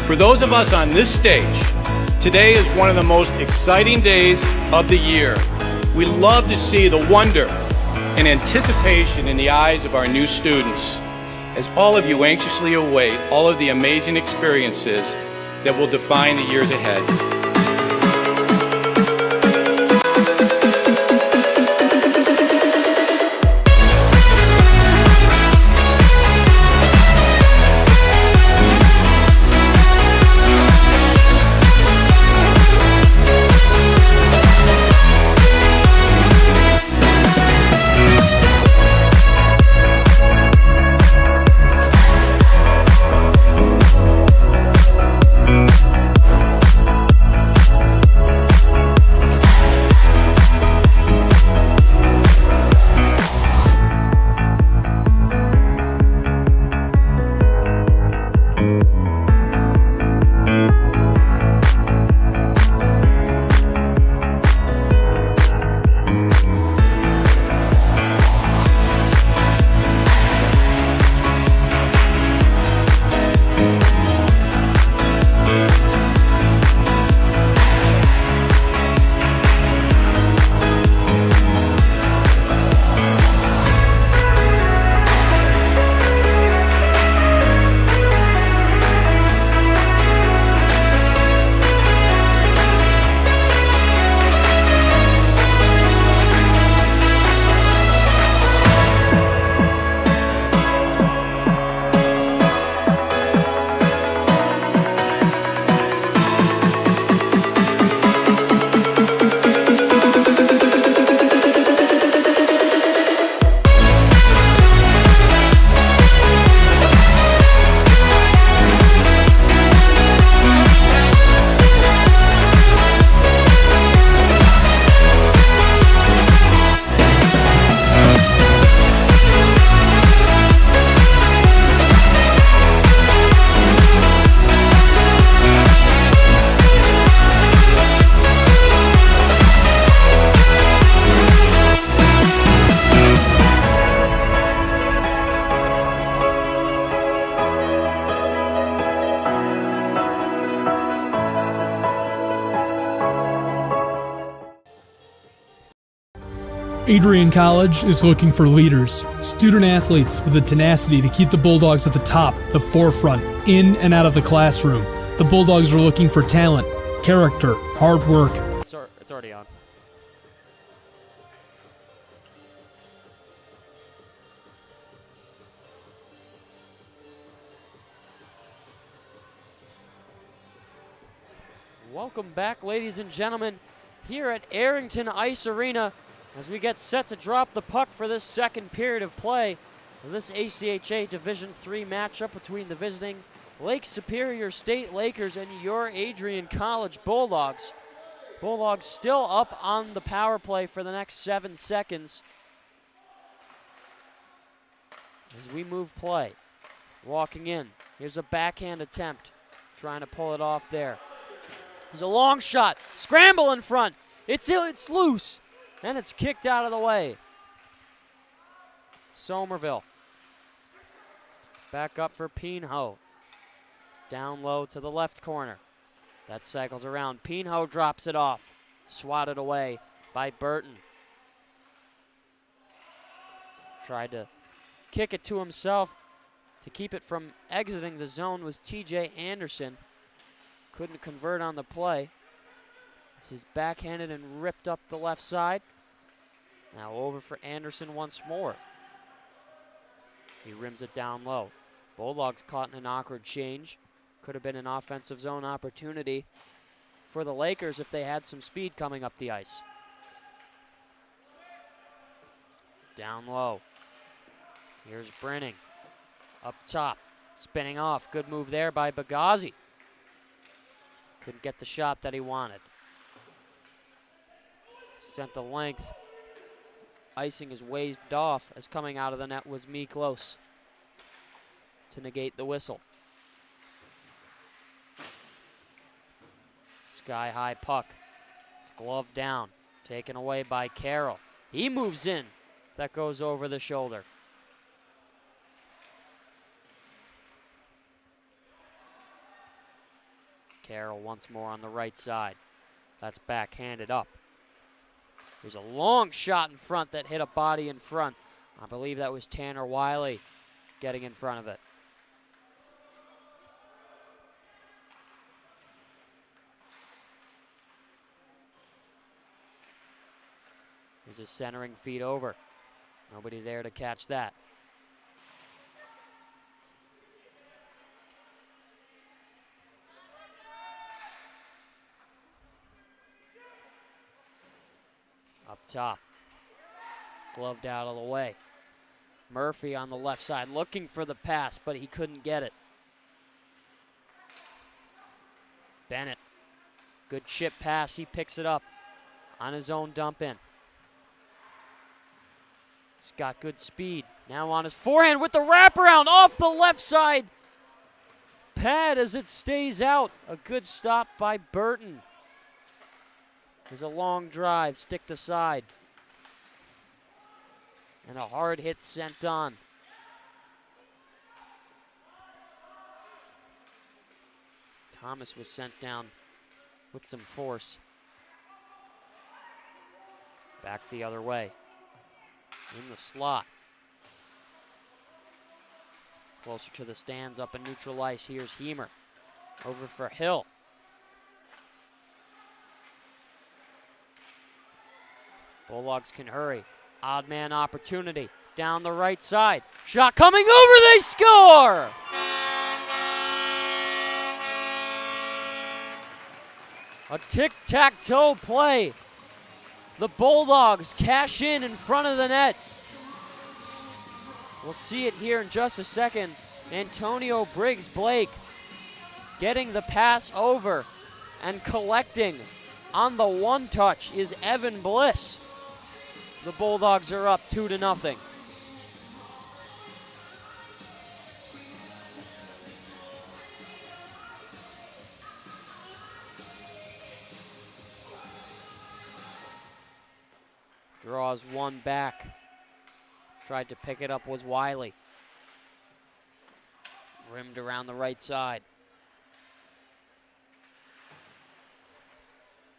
For those of us on this stage, today is one of the most exciting days of the year. We love to see the wonder and anticipation in the eyes of our new students, as all of you anxiously await all of the amazing experiences that will define the years ahead. Adrian College is looking for leaders, student athletes with the tenacity to keep the Bulldogs at the top, the forefront, in and out of the classroom. The Bulldogs are looking for talent, character, hard work. It's already on. Welcome back, ladies and gentlemen, here at Arrington Ice Arena as we get set to drop the puck for this second period of play of this ACHA Division III matchup between the visiting Lake Superior State Lakers and your Adrian College Bulldogs. Bulldogs still up on the power play for the next 7 seconds as we move play. Walking in, here's a backhand attempt, trying to pull it off there. There's a long shot, scramble in front, it's loose, and it's kicked out of the way. Somerville, back up for Pinho. Down low to the left corner. That cycles around. Pinho drops it off. Swatted away by Burton. Tried to kick it to himself to keep it from exiting the zone was TJ Anderson. Couldn't convert on the play. This is backhanded and ripped up the left side. Now over for Anderson once more. He rims it down low. Bulldogs caught in an awkward change. Could have been an offensive zone opportunity for the Lakers if they had some speed coming up the ice. Down low. Here's Brenning. Up top. Spinning off. Good move there by Bagazi. Couldn't get the shot that he wanted. Sent the length. Icing is waved off as coming out of the net was Miklos to negate the whistle. Sky high puck. It's gloved down. Taken away by Carroll. He moves in. That goes over the shoulder. Carroll once more on the right side. That's backhanded up. There's a long shot in front that hit a body in front. I believe that was Tanner Wiley getting in front of it. There's a centering feed over. Nobody there to catch that. Up top. Gloved out of the way. Murphy on the left side looking for the pass, but he couldn't get it. Bennett. Good chip pass. He picks it up on his own dump in. He's got good speed. Now on his forehand with the wraparound off the left side. Pad as it stays out. A good stop by Burton. There's a long drive, stick to side. And a hard hit sent on. Thomas was sent down with some force. Back the other way. In the slot. Closer to the stands up in neutral ice. Here's Heemer. Over for Hill. Bulldogs can hurry. Odd man opportunity. Down the right side. Shot coming over. They score! A tic-tac-toe play. The Bulldogs cash in front of the net. We'll see it here in just a second. Antonio Briggs-Blake getting the pass over and collecting on the one touch is Evan Bliss. The Bulldogs are up 2-0. Draws one back. Tried to pick it up was Wiley. Rimmed around the right side.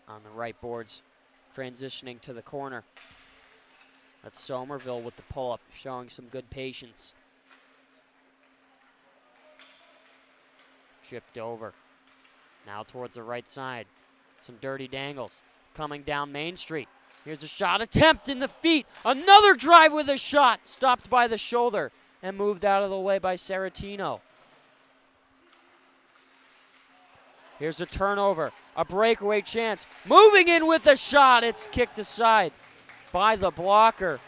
On the right boards, transitioning to the corner. That's Somerville with the pull-up, showing some good patience. Chipped over. Now towards the right side. Some dirty dangles. Coming down Main Street. Here's a shot attempt in the feet. Another drive with a shot. Stopped by the shoulder and moved out of the way by Saratino. Here's a turnover. A breakaway chance. Moving in with a shot. It's kicked aside by the blocker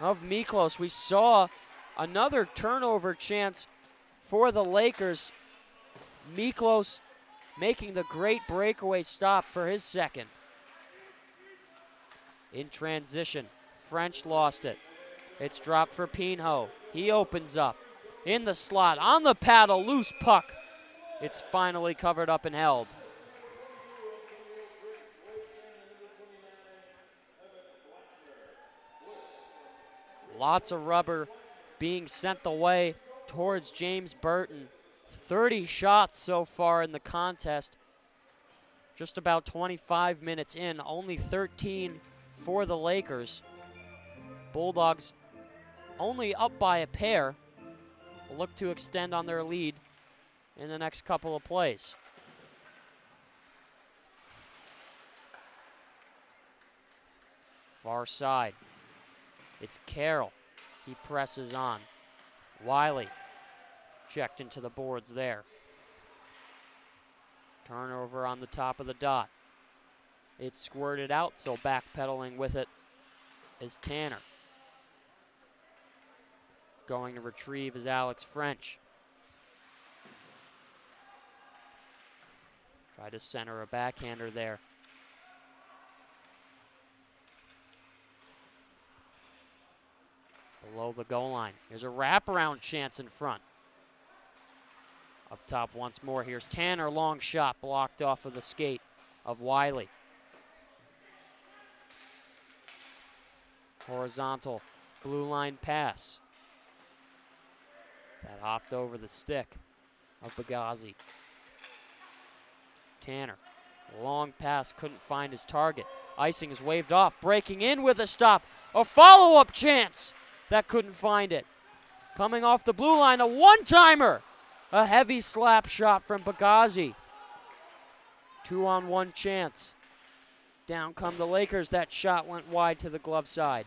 of Miklos. We saw another turnover chance for the Lakers. Miklos making the great breakaway stop for his second. In transition, French lost it. It's dropped for Pinho. He opens up. In the slot, on the paddle, loose puck. It's finally covered up and held. Lots of rubber being sent the way towards James Burton. 30 shots so far in the contest. Just about 25 minutes in, only 13 for the Lakers. Bulldogs only up by a pair. Will look to extend on their lead in the next couple of plays. Far side. It's Carroll. He presses on. Wiley checked into the boards there. Turnover on the top of the dot. It squirted out, so backpedaling with it is Tanner. Going to retrieve is Alex French. Try to center a backhander there. Below the goal line. Here's a wraparound chance in front. Up top once more. Here's Tanner. Long shot blocked off of the skate of Wiley. Horizontal blue line pass. That hopped over the stick of Bagazi. Tanner. Long pass, couldn't find his target. Icing is waved off. Breaking in with a stop. A follow-up chance. That couldn't find it. Coming off the blue line, a one-timer. A heavy slap shot from Bagazi. 2-on-1 chance. Down come the Lakers. That shot went wide to the glove side.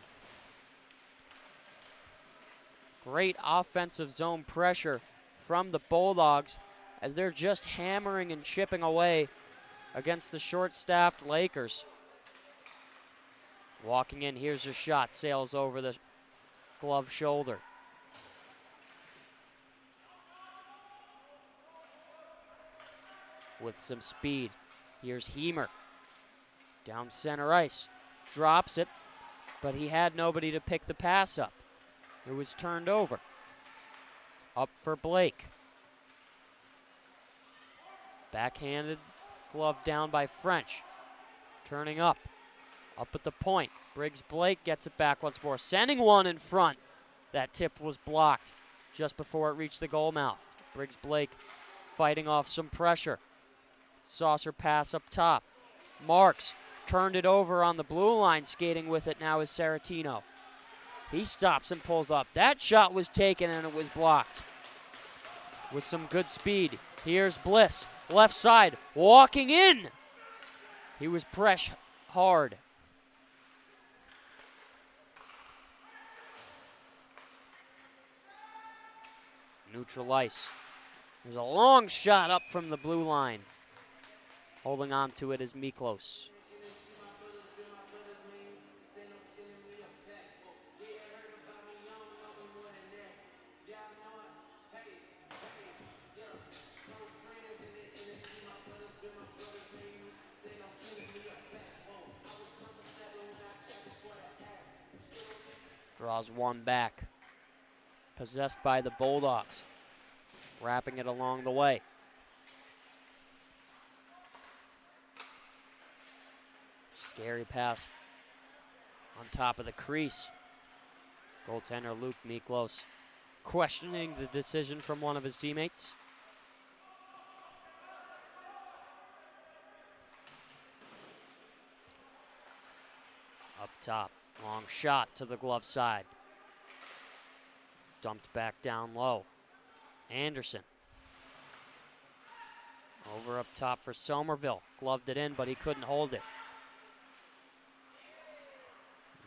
Great offensive zone pressure from the Bulldogs as they're just hammering and chipping away against the short-staffed Lakers. Walking in, here's a shot. Sails over the glove shoulder. With some speed. Here's Heemer. Down center ice. Drops it, but he had nobody to pick the pass up. It was turned over. Up for Blake. Backhanded glove down by French. Turning up. Up at the point. Briggs Blake gets it back once more. Sending one in front. That tip was blocked just before it reached the goal mouth. Briggs Blake fighting off some pressure. Saucer pass up top. Marks turned it over on the blue line. Skating with it now is Saratino. He stops and pulls up. That shot was taken and it was blocked. With some good speed. Here's Bliss. Left side. Walking in. He was pressed hard. Neutral ice. There's a long shot up from the blue line. Holding on to it is Miklos. Draws one back. Possessed by the Bulldogs. Wrapping it along the way. Scary pass on top of the crease. Goaltender Luke Miklos questioning the decision from one of his teammates. Up top, Long shot to the glove side. Dumped back down low. Anderson. Over up top for Somerville. Gloved it in, but he couldn't hold it.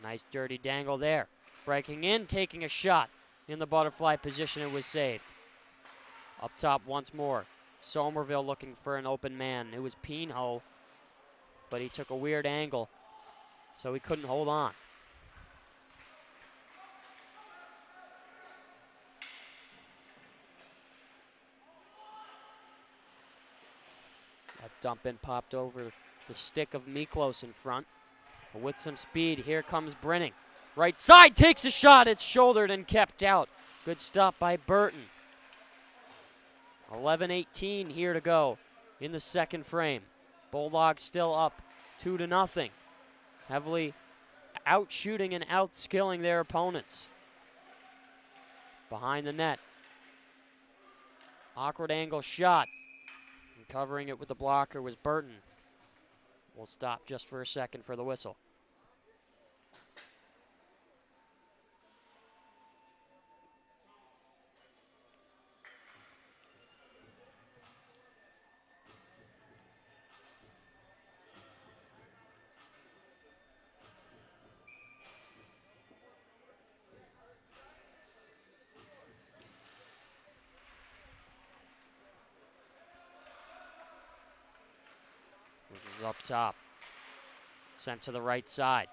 Nice dirty dangle there. Breaking in, taking a shot. In the butterfly position, it was saved. Up top once more. Somerville looking for an open man. It was Pinho, but he took a weird angle, so he couldn't hold on. That dump in popped over the stick of Miklos in front. But with some speed, here comes Brenning. Right side, takes a shot. It's shouldered and kept out. Good stop by Burton. 11:18 here to go in the second frame. Bulldogs still up 2-0. Heavily outshooting and outskilling their opponents. Behind the net. Awkward angle shot. And covering it with the blocker was Burton. We'll stop just for a second for the whistle. This is up top. Sent to the right side.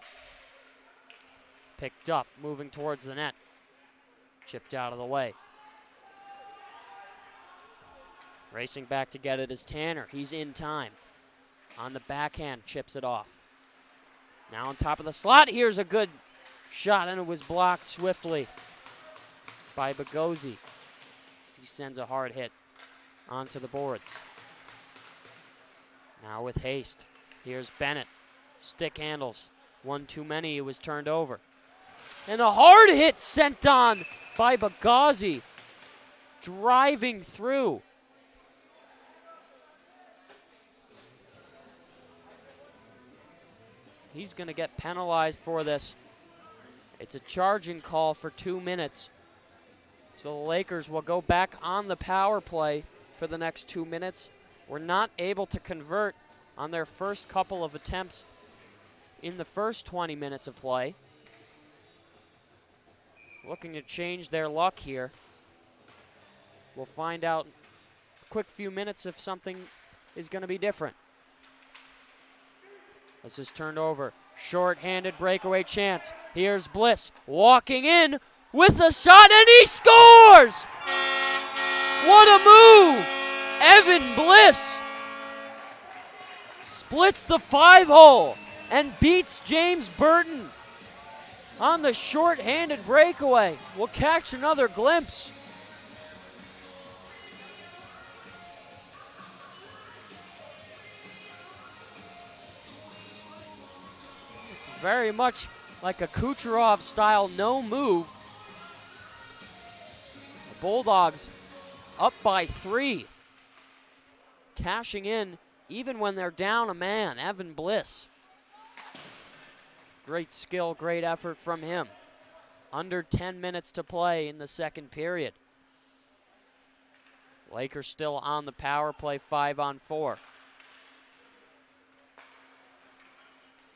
Picked up, moving towards the net. Chipped out of the way. Racing back to get it is Tanner. He's in time. On the backhand, chips it off. Now on top of the slot, here's a good shot, and it was blocked swiftly by Bagosi. He sends a hard hit onto the boards. Now with haste, here's Bennett. Stick handles. One too many, it was turned over. And a hard hit sent on by Bagosi. Driving through. He's going to get penalized for this. It's a charging call for 2 minutes. So the Lakers will go back on the power play for the next 2 minutes. Were not able to convert on their first couple of attempts in the first 20 minutes of play. Looking to change their luck here. We'll find out in a quick few minutes if something is going to be different. This is turned over. Short-handed breakaway chance. Here's Bliss walking in with a shot, and he scores! What a move! Evan Bliss splits the 5-hole and beats James Burton on the short-handed breakaway. We'll catch another glimpse. Very much like a Kucherov-style no move. The Bulldogs up by 3. Cashing in even when they're down a man. Evan Bliss. Great skill, great effort from him. Under 10 minutes to play in the second period. Lakers still on the power play, 5-on-4.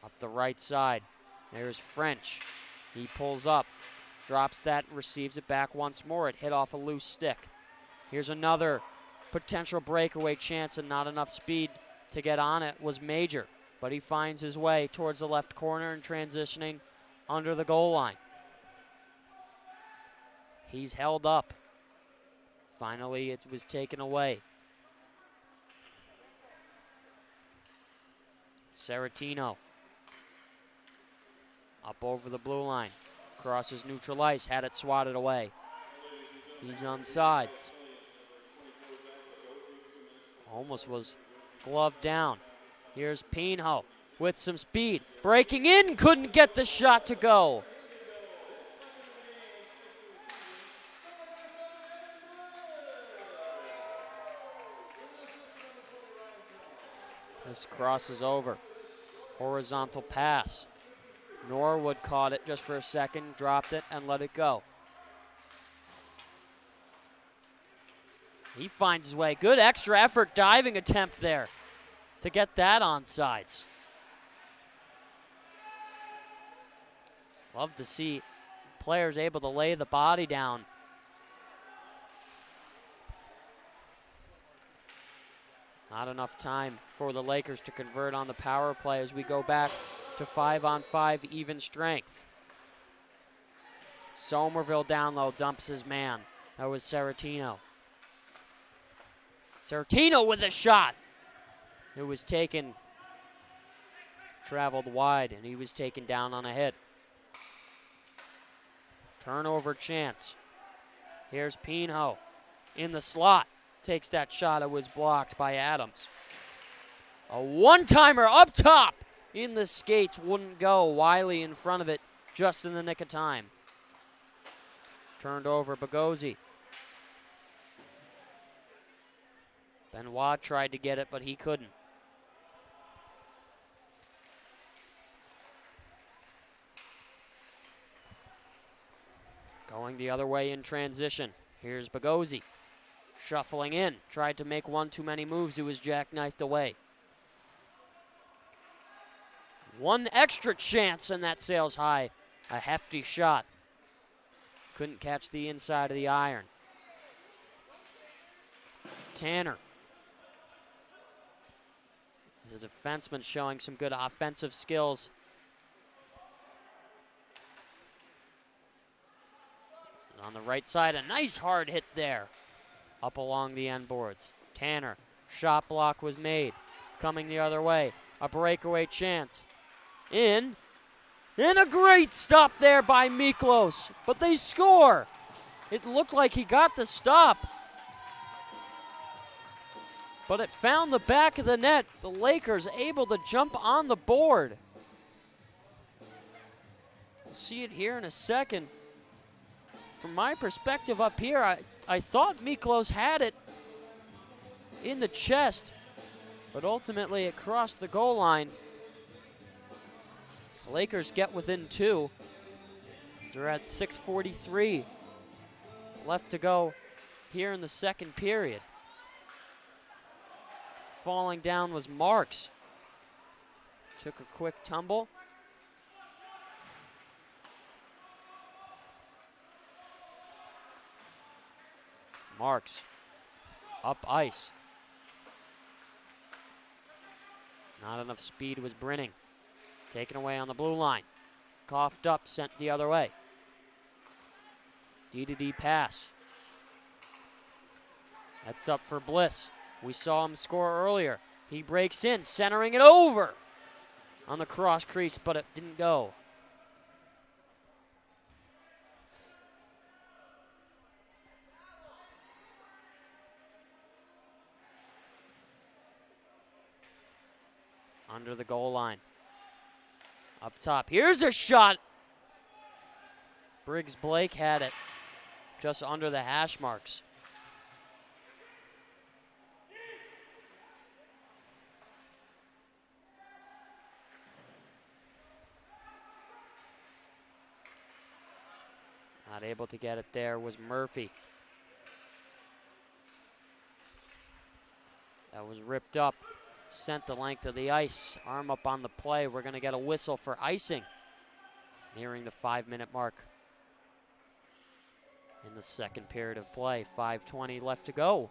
Up the right side. There's French. He pulls up, drops that, receives it back once more. It hit off a loose stick. Here's another potential breakaway chance, and not enough speed to get on it was Major. But he finds his way towards the left corner and transitioning under the goal line. He's held up. Finally, it was taken away. Saratino. Up over the blue line. Crosses neutral ice. Had it swatted away. He's on sides. Almost was gloved down. Here's Pinho with some speed. Breaking in. Couldn't get the shot to go. This crosses over. Horizontal pass. Norwood caught it just for a second, dropped it, and let it go. He finds his way. Good extra effort diving attempt there to get that onside. Love to see players able to lay the body down. Not enough time for the Lakers to convert on the power play as we go back to 5-on-5 even strength. Somerville down low, dumps his man. That was Saratino. Saratino with a shot. It was taken, traveled wide, and he was taken down on a hit. Turnover chance. Here's Pinho in the slot. Takes that shot. It was blocked by Adams. A one-timer up top in the skates. Wouldn't go. Wiley in front of it just in the nick of time. Turned over Bogozzi. Benoit tried to get it, but he couldn't. Going the other way in transition. Here's Bogozzi. Shuffling in. Tried to make one too many moves. It was jackknifed away. One extra chance, and that sails high. A hefty shot. Couldn't catch the inside of the iron. Tanner. As a defenseman showing some good offensive skills. On the right side, a nice hard hit there. Up along the end boards. Tanner, shot block was made. Coming the other way. A breakaway chance. In. And a great stop there by Miklos. But they score. It looked like he got the stop. But it found the back of the net. The Lakers able to jump on the board. We'll see it here in a second. From my perspective up here, I thought Miklos had it in the chest, but ultimately it crossed the goal line. The Lakers get within 2. They're at 6:43 left to go here in the second period. Falling down was Marks. Took a quick tumble. Marks up ice. Not enough speed was Brinning. Taken away on the blue line. Coughed up, sent the other way. D-to-D pass. That's up for Bliss. We saw him score earlier. He breaks in, centering it over on the cross crease, but it didn't go. Under the goal line. Up top. Here's a shot. Briggs Blake had it just under the hash marks. Not able to get it there was Murphy. That was ripped up. Sent the length of the ice. Arm up on the play. We're going to get a whistle for icing. Nearing the 5-minute mark in the second period of play. 5:20 left to go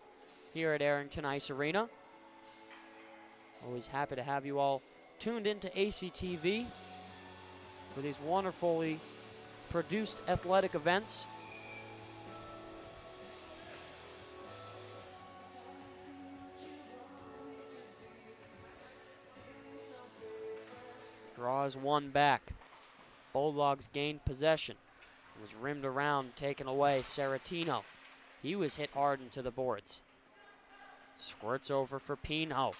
here at Arrington Ice Arena. Always happy to have you all tuned into ACTV for these wonderfully produced athletic events. Draws one back. Bulldogs gained possession. It was rimmed around, taken away. Saratino. He was hit hard into the boards. Squirts over for Pinho.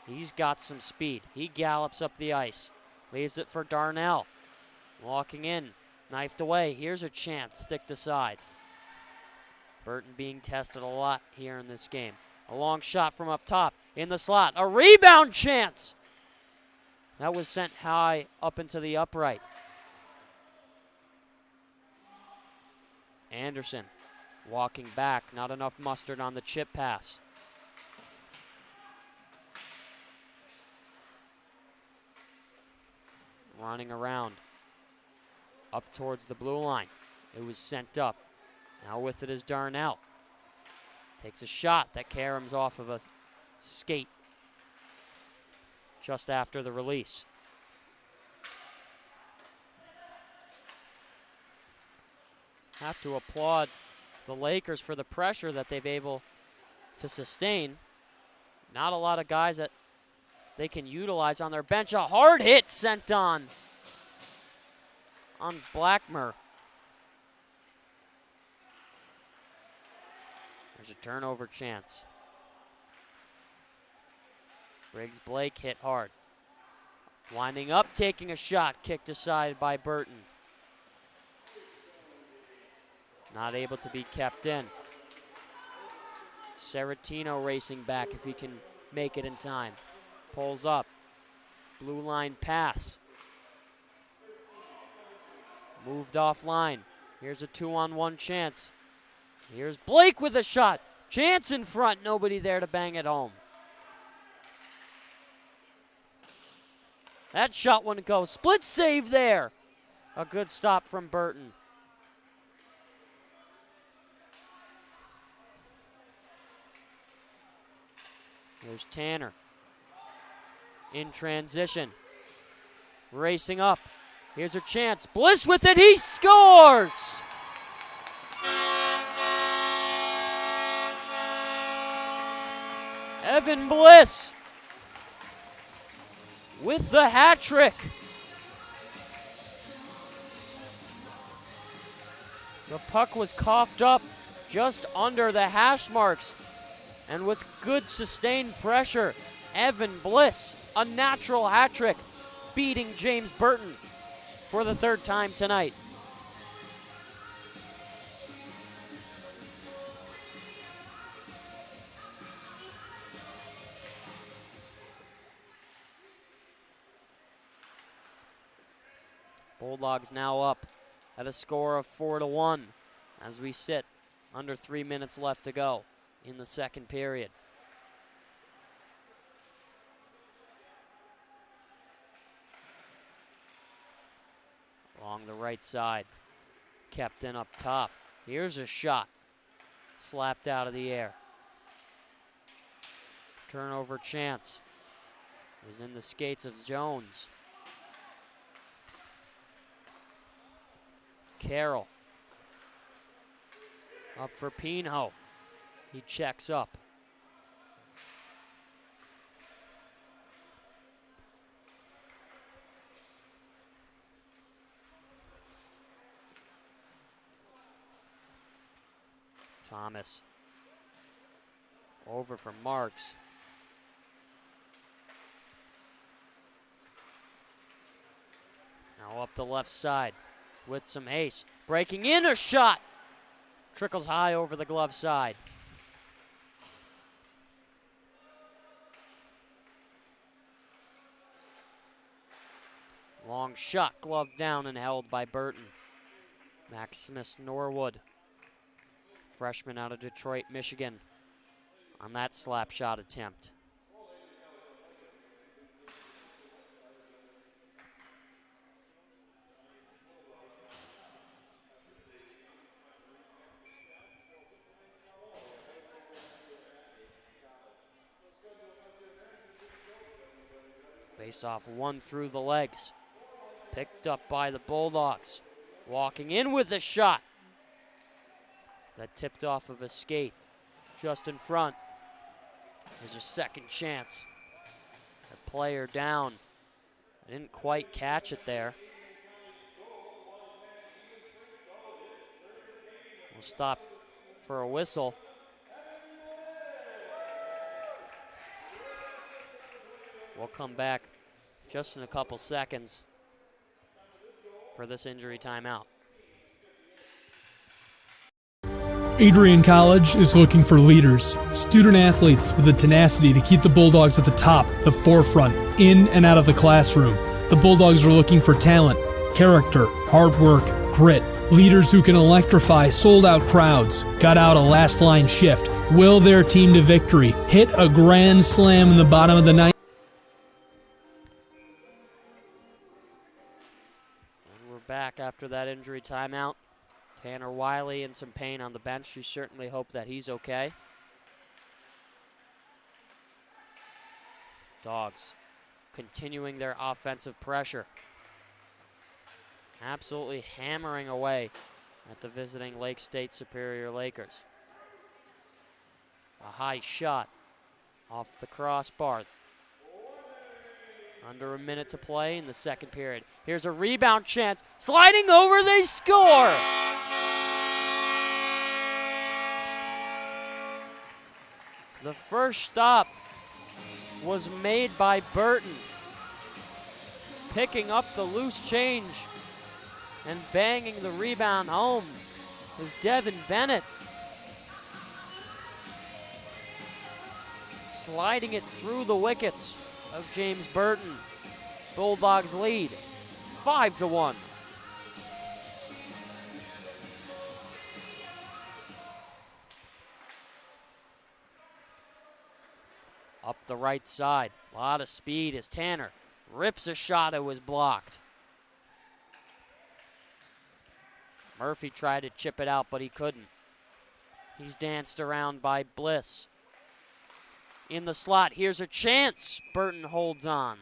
He's got some speed. He gallops up the ice. Leaves it for Darnell. Walking in. Knifed away. Here's a chance. Sticked aside. Burton being tested a lot here in this game. A long shot from up top. In the slot. A rebound chance. That was sent high up into the upright. Anderson walking back, not enough mustard on the chip pass. Running around, up towards the blue line. It was sent up. Now with it is Darnell. Takes a shot that caroms off of a skate just after the release. Have to applaud the Lakers for the pressure that they've able to sustain. Not a lot of guys that they can utilize on their bench. A hard hit sent on Blackmer. There's a turnover chance. Briggs Blake hit hard. Winding up, taking a shot, kicked aside by Burton. Not able to be kept in. Ceratino racing back if he can make it in time. Pulls up. Blue line pass. Moved offline. Here's a 2-on-1 chance. Here's Blake with a shot. Chance in front, nobody there to bang it home. That shot wouldn't go. Split save there. A good stop from Burton. There's Tanner. In transition. Racing up. Here's a chance. Bliss with it. He scores! Evan Bliss with the hat trick. The puck was coughed up just under the hash marks. And with good sustained pressure, Evan Bliss, a natural hat trick, beating James Burton for the third time tonight. Bulldogs now up at a score of 4-1 as we sit under 3 minutes left to go in the second period. Along the right side, kept in up top. Here's a shot, slapped out of the air. Turnover chance. It was in the skates of Jones. Carroll. Up for Pino. He checks up. Thomas. Over for Marks. Now up the left side with some ace. Breaking in, a shot. Trickles high over the glove side. Long shot, gloved down and held by Burton. Max Smith-Norwood, freshman out of Detroit, Michigan, on that slap shot attempt. Face-off one through the legs. Picked up by the Bulldogs. Walking in with a shot. That tipped off of a skate just in front. There's a second chance. A player down. Didn't quite catch it there. We'll stop for a whistle. We'll come back just in a couple seconds for this injury timeout. Adrian College is looking for leaders, student athletes with the tenacity to keep the Bulldogs at the top, the forefront, in and out of the classroom. The Bulldogs are looking for talent, character, hard work, grit, Leaders who can electrify sold-out crowds. Got out a last-line shift. Will their team to victory. Hit a grand slam in the bottom of the ninth. And we're back after that injury timeout. Tanner Wiley in some pain on the bench. You certainly hope that he's okay. Dogs continuing their offensive pressure. Absolutely hammering away at the visiting Lake State Superior Lakers. A high shot off the crossbar. Under a minute to play in the second period. Here's a rebound chance. Sliding over, they score! The first stop was made by Burton. Picking up the loose change and banging the rebound home is Devin Bennett. Sliding it through the wickets of James Burton. Bulldogs lead 5-1. Up the right side, a lot of speed as Tanner rips a shot that was blocked. Murphy tried to chip it out, but he couldn't. He's danced around by Bliss. In the slot, here's a chance. Burton holds on.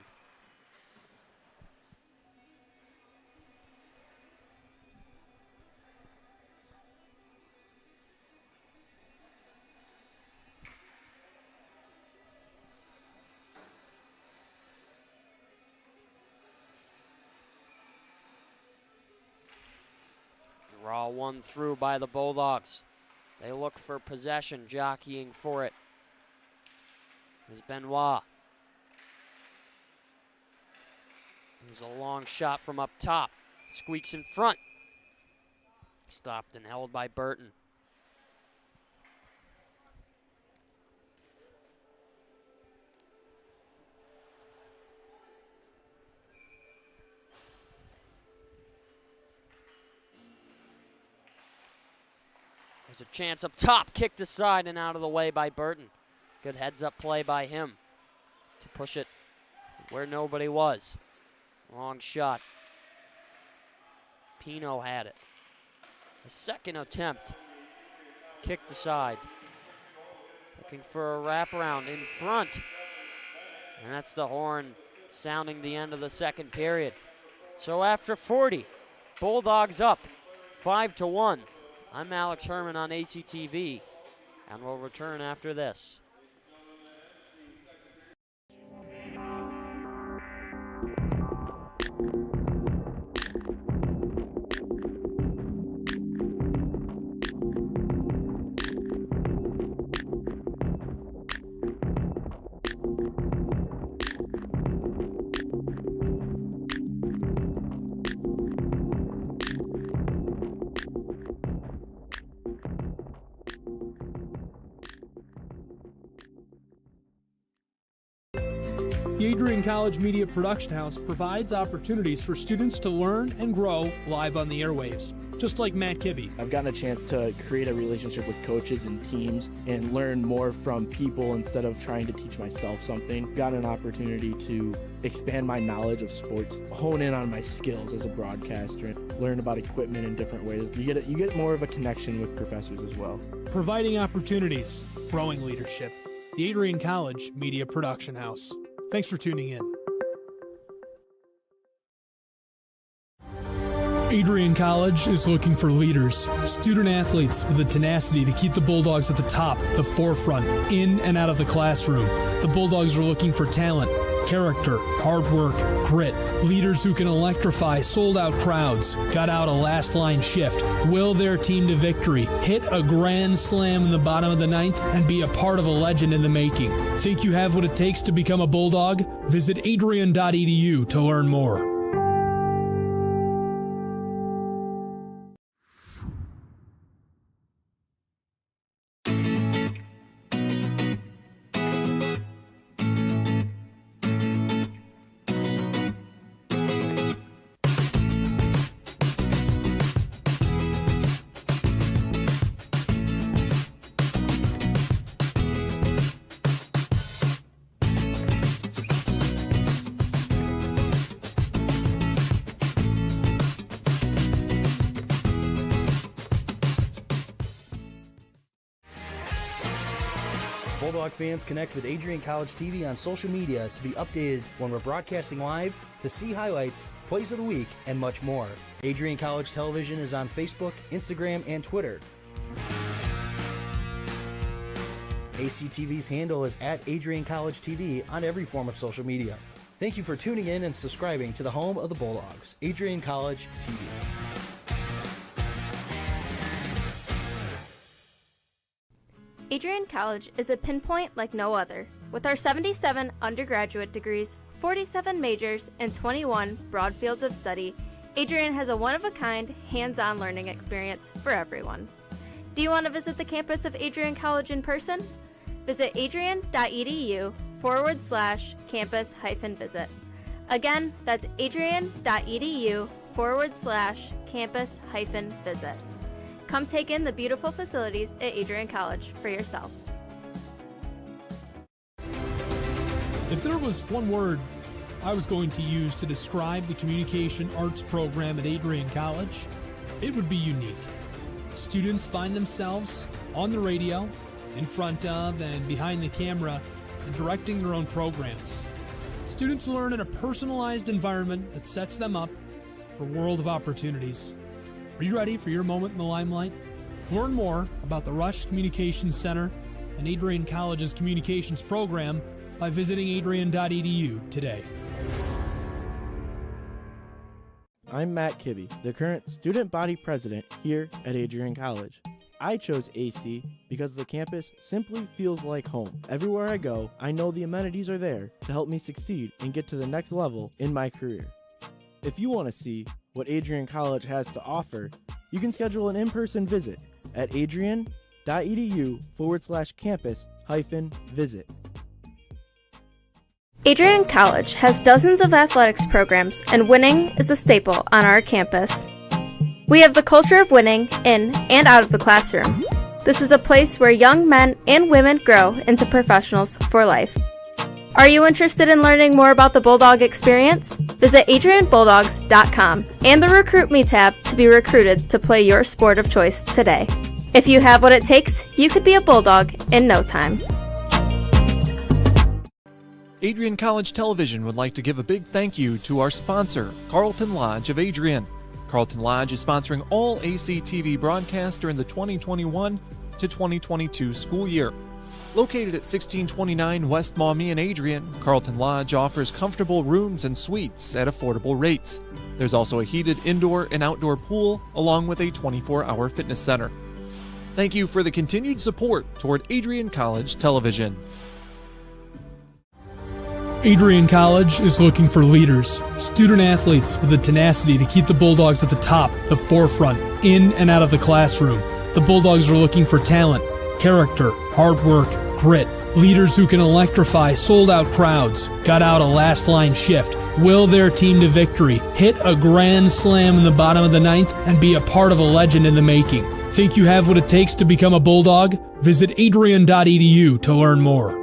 Draw one through by the Bulldogs. They look for possession, jockeying for it. Here's Benoit. Here's a long shot from up top. Squeaks in front. Stopped and held by Burton. There's a chance up top, kicked aside and out of the way by Burton. Good heads-up play by him to push it where nobody was. Long shot. Pino had it. A second attempt. Kicked aside. Looking for a wraparound in front. And that's the horn sounding the end of the second period. So after 40, Bulldogs up 5-1. I'm Alex Herman on ACTV, and we'll return after this. The Adrian College Media Production House provides opportunities for students to learn and grow live on the airwaves, just like Matt Kibbe. I've gotten a chance to create a relationship with coaches and teams and learn more from people instead of trying to teach myself something. Got an opportunity to expand my knowledge of sports, hone in on my skills as a broadcaster, and learn about equipment in different ways. You get more of a connection with professors as well. Providing opportunities, growing leadership. The Adrian College Media Production House. Thanks for tuning in. Adrian College is looking for leaders, student athletes with the tenacity to keep the Bulldogs at the top, the forefront, in and out of the classroom. The Bulldogs are looking for talent, character, hard work, grit, leaders who can electrify sold-out crowds. Got out a last-line shift, will their team to victory, hit a grand slam in the bottom of the ninth, and be a part of a legend in the making. Think you have what it takes to become a Bulldog? Visit adrian.edu to learn more. Bulldog fans, connect with Adrian College TV on social media to be updated when we're broadcasting live, to see highlights, plays of the week, and much more. Adrian College Television is on Facebook, Instagram, and Twitter. ACTV's handle is at Adrian College TV on every form of social media. Thank you for tuning in and subscribing to the home of the Bulldogs, Adrian College TV. Adrian College is a pinpoint like no other. With our 77 undergraduate degrees, 47 majors, and 21 broad fields of study, Adrian has a one-of-a-kind, hands-on learning experience for everyone. Do you want to visit the campus of Adrian College in person? Visit adrian.edu/campus-visit. Again, that's adrian.edu/campus-visit. Come take in the beautiful facilities at Adrian College for yourself. If there was one word I was going to use to describe the communication arts program at Adrian College, it would be unique. Students find themselves on the radio, in front of and behind the camera, and directing their own programs. Students learn in a personalized environment that sets them up for a world of opportunities. Are you ready for your moment in the limelight? Learn more about the Rush Communications Center and Adrian College's communications program by visiting adrian.edu today. I'm Matt Kibbe, the current student body president here at Adrian College. I chose AC because the campus simply feels like home. Everywhere I go, I know the amenities are there to help me succeed and get to the next level in my career. If you want to see what Adrian College has to offer, you can schedule an in-person visit at adrian.edu/campus-visit. Adrian College has dozens of athletics programs, and winning is a staple on our campus. We have the culture of winning in and out of the classroom. This is a place where young men and women grow into professionals for life. Are you interested in learning more about the Bulldog experience? Visit adrianbulldogs.com and the Recruit Me tab to be recruited to play your sport of choice today. If you have what it takes, you could be a Bulldog in no time. Adrian College Television would like to give a big thank you to our sponsor, Carlton Lodge of Adrian. Carlton Lodge is sponsoring all ACTV broadcasts during the 2021 to 2022 school year. Located at 1629 West Maumee in Adrian, Carlton Lodge offers comfortable rooms and suites at affordable rates. There's also a heated indoor and outdoor pool, along with a 24-hour fitness center. Thank you for the continued support toward Adrian College Television. Adrian College is looking for leaders, student athletes with the tenacity to keep the Bulldogs at the top, the forefront, in and out of the classroom. The Bulldogs are looking for talent, character, hard work, grit, leaders who can electrify sold-out crowds, gut out a last-line shift, will their team to victory, hit a grand slam in the bottom of the ninth, and be a part of a legend in the making. Think you have what it takes to become a Bulldog? Visit adrian.edu to learn more.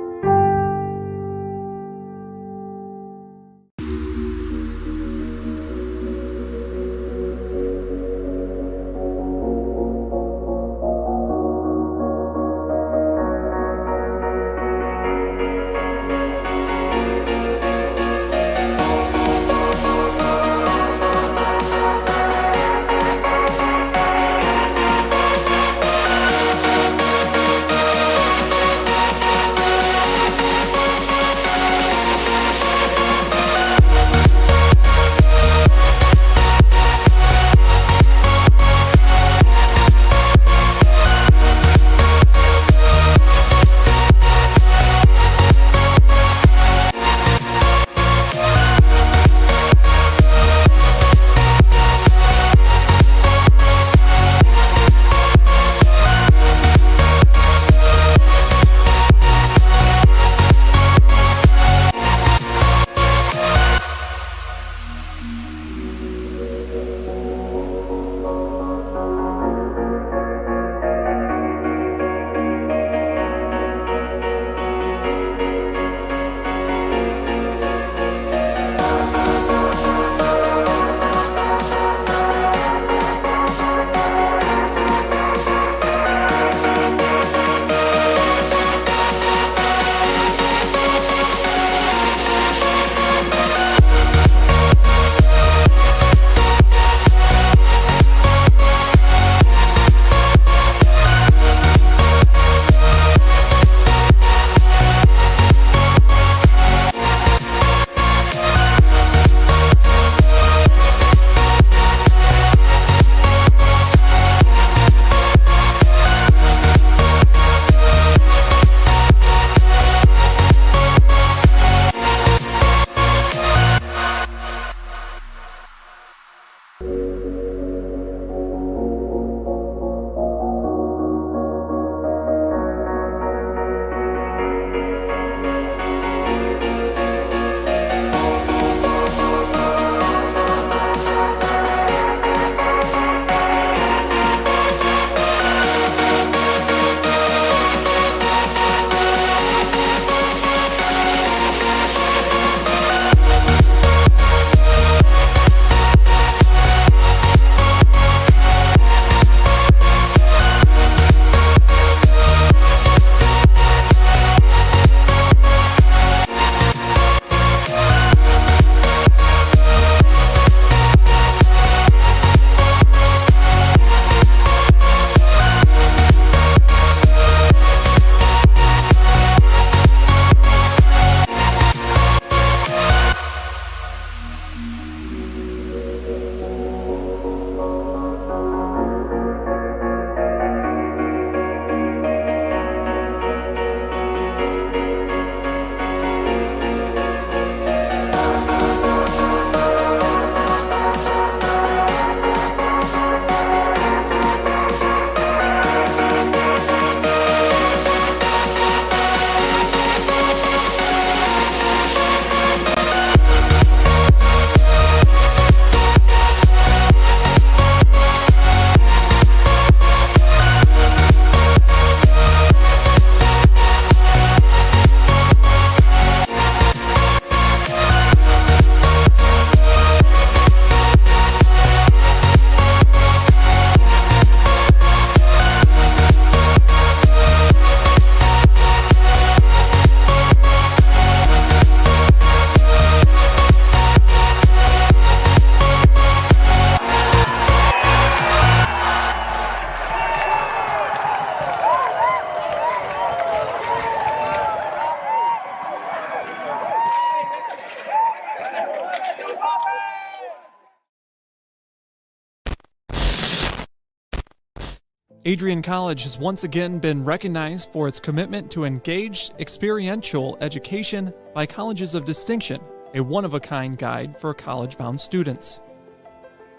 Adrian College has once again been recognized for its commitment to engaged experiential education by Colleges of Distinction, a one-of-a-kind guide for college-bound students.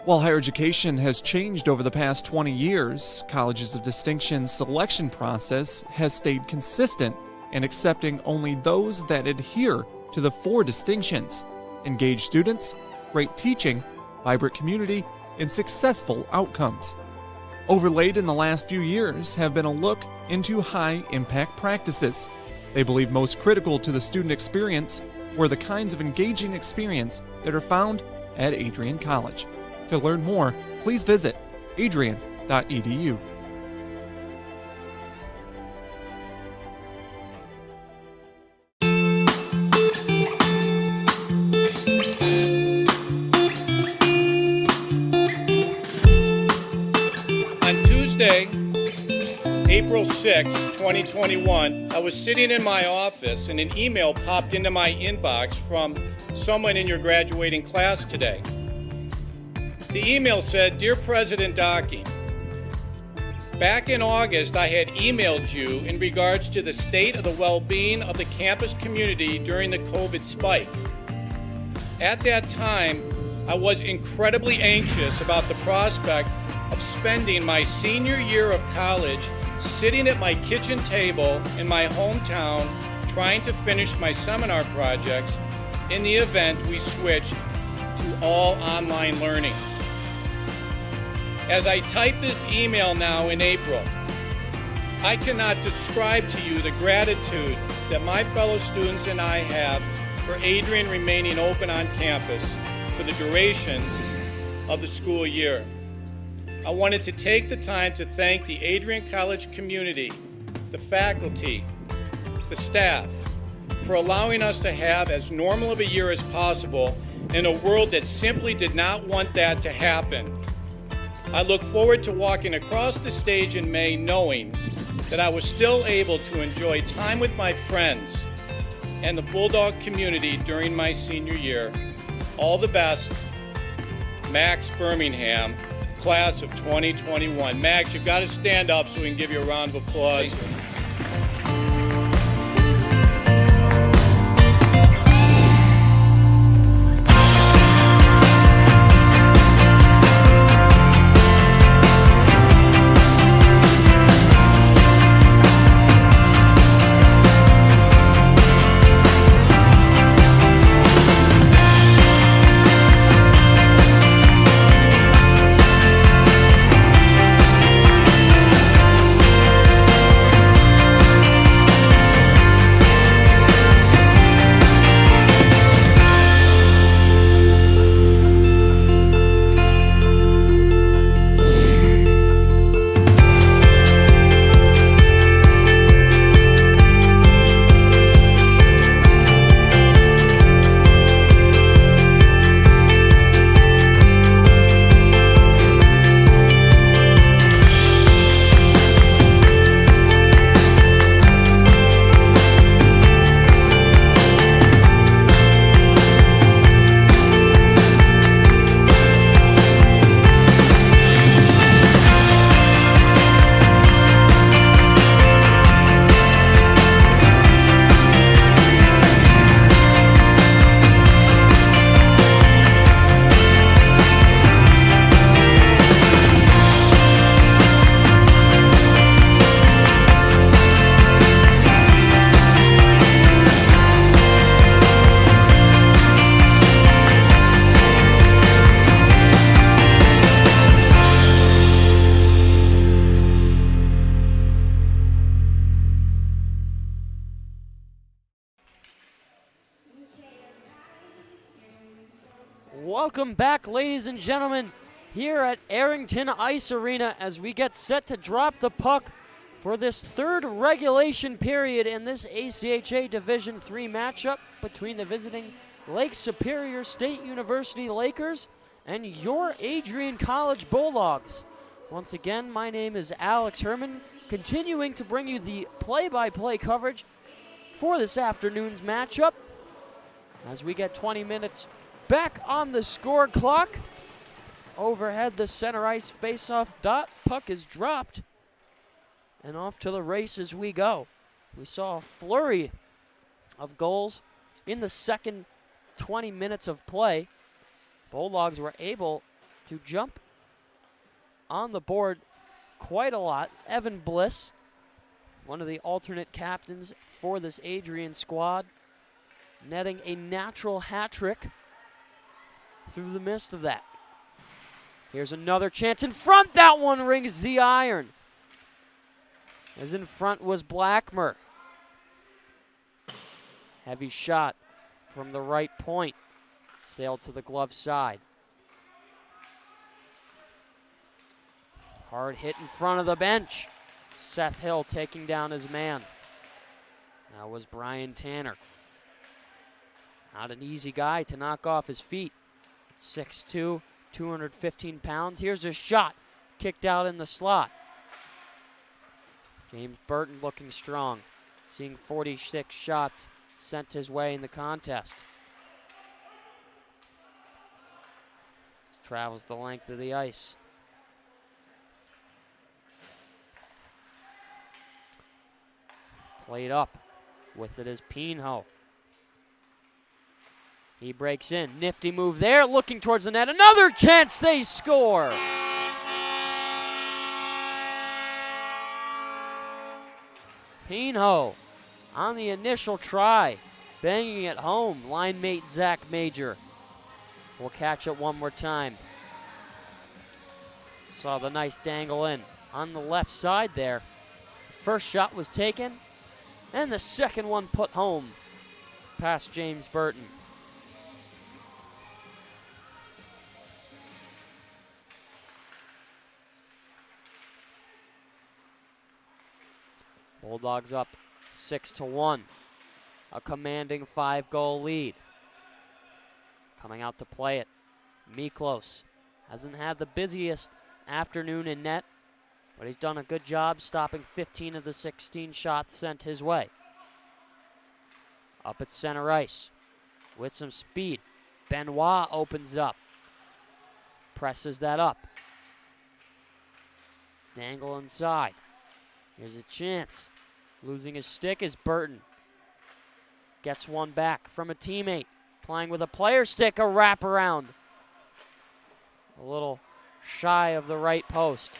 While higher education has changed over the past 20 years, Colleges of Distinction's selection process has stayed consistent in accepting only those that adhere to the 4 distinctions: engaged students, great teaching, vibrant community, and successful outcomes. Overlaid in the last few years have been a look into high-impact practices. They believe most critical to the student experience were the kinds of engaging experience that are found at Adrian College. To learn more, please visit adrian.edu. April 6, 2021, I was sitting in my office and an email popped into my inbox from someone in your graduating class today. The email said, "Dear President Dockey, back in August I had emailed you in regards to the state of the well-being of the campus community during the COVID spike. At that time, I was incredibly anxious about the prospect of spending my senior year of college sitting at my kitchen table in my hometown trying to finish my seminar projects in the event we switched to all online learning. As I type this email now in April, I cannot describe to you the gratitude that my fellow students and I have for Adrian remaining open on campus for the duration of the school year. I wanted to take the time to thank the Adrian College community, the faculty, the staff, for allowing us to have as normal of a year as possible in a world that simply did not want that to happen. I look forward to walking across the stage in May knowing that I was still able to enjoy time with my friends and the Bulldog community during my senior year. All the best, Max Birmingham, class of 2021. Max, you've got to stand up so we can give you a round of applause. Welcome back, ladies and gentlemen, here at Arrington Ice Arena as we get set to drop the puck for this third regulation period in this ACHA Division III matchup between the visiting Lake Superior State University Lakers and your Adrian College Bulldogs. Once again, my name is Alex Herman, continuing to bring you the play-by-play coverage for this afternoon's matchup as we get 20 minutes back on the score clock. Overhead, the center ice face-off dot. Puck is dropped And off to the races we go. We saw a flurry of goals in the second 20 minutes of play. Bulldogs were able to jump on the board quite a lot. Evan Bliss, one of the alternate captains for this Adrian squad, netting a natural hat trick through the midst of that. Here's another chance in front. That one rings the iron. As in front was Blackmer. Heavy shot from the right point. Sailed to the glove side. Hard hit in front of the bench. Seth Hill taking down his man. That was Brian Tanner. Not an easy guy to knock off his feet. 6'2", 215 pounds. Here's a shot. Kicked out in the slot. James Burton looking strong. Seeing 46 shots sent his way in the contest. Travels the length of the ice. Played up. With it is Pinho. He breaks in. Nifty move there. Looking towards the net. Another chance. They score. Pinho on the initial try. Banging it home. Line mate Zach Major. We'll catch it one more time. Saw the nice dangle in on the left side there. First shot was taken, and the second one put home past James Burton. Bulldogs up 6-1. A commanding 5-goal lead. Coming out to play it. Miklos hasn't had the busiest afternoon in net, but he's done a good job stopping 15 of the 16 shots sent his way. Up at center ice with some speed. Benoit opens up. Presses that up. Dangle inside. Here's a chance. Losing his stick is Burton. Gets one back from a teammate. Playing with a player stick, a wraparound. A little shy of the right post.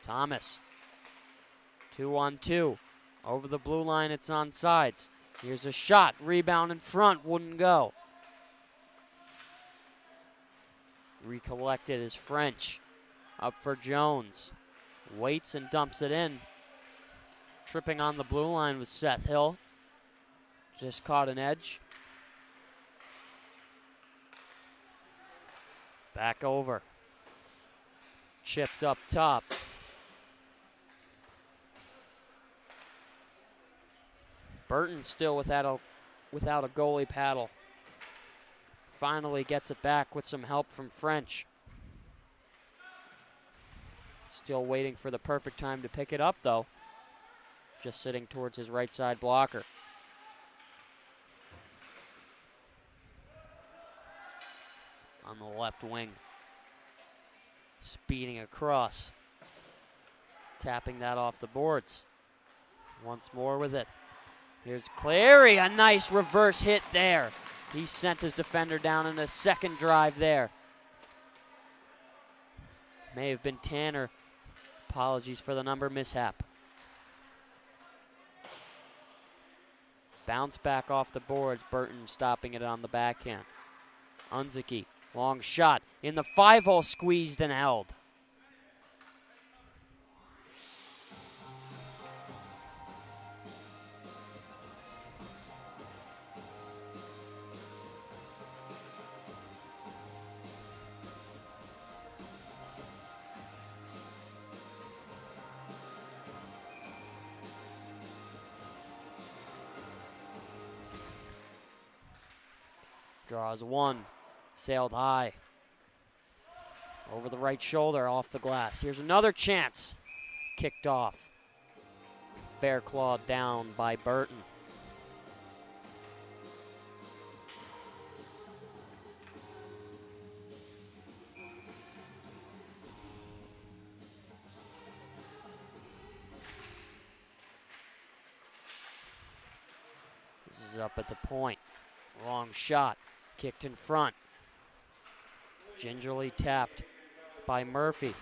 Thomas. 2-on-2. Over the blue line, it's on sides. Here's a shot. Rebound in front, wouldn't go. Recollected is French. Up for Jones. Waits and dumps it in. Tripping on the blue line with Seth Hill. Just caught an edge. Back over. Chipped up top. Burton still without a goalie paddle. Finally gets it back with some help from French. Still waiting for the perfect time to pick it up, though. Just sitting towards his right side blocker. On the left wing. Speeding across. Tapping that off the boards. Once more with it. Here's Clary, a nice reverse hit there. He sent his defender down in a second drive there. May have been Tanner. Apologies for the number mishap. Bounce back off the boards. Burton stopping it on the backhand. Unzicki, long shot. In the 5-hole, squeezed and held. Draws one, sailed high. Over the right shoulder, off the glass. Here's another chance. Kicked off. Bear clawed down by Burton. This is up at the point. Wrong shot. Kicked in front. Gingerly tapped by Murphy.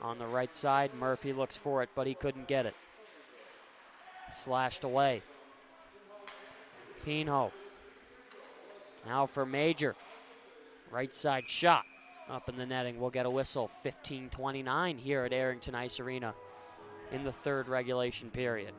On the right side, Murphy looks for it, but he couldn't get it. Slashed away. Pinho. Now for Major. Right side shot. Up in the netting. We'll get a whistle. 15:29 here at Arrington Ice Arena in the third regulation period.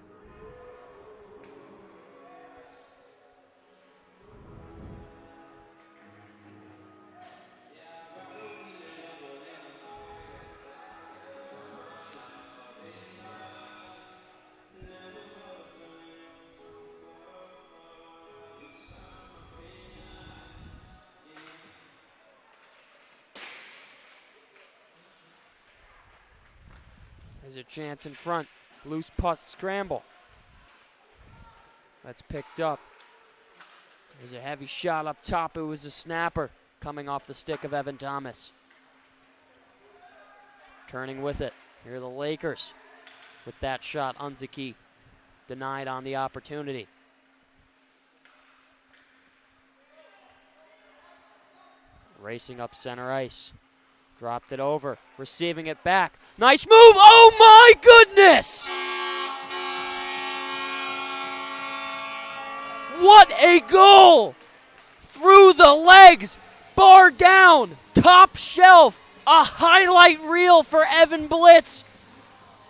There's a chance in front. Loose putt scramble. That's picked up. There's a heavy shot up top. It was a snapper coming off the stick of Evan Thomas. Turning with it. Here are the Lakers with that shot. Unziki denied on the opportunity. Racing up center ice. Dropped it over, receiving it back. Nice move, oh my goodness! What a goal! Through the legs, bar down, top shelf, a highlight reel for Evan Blitz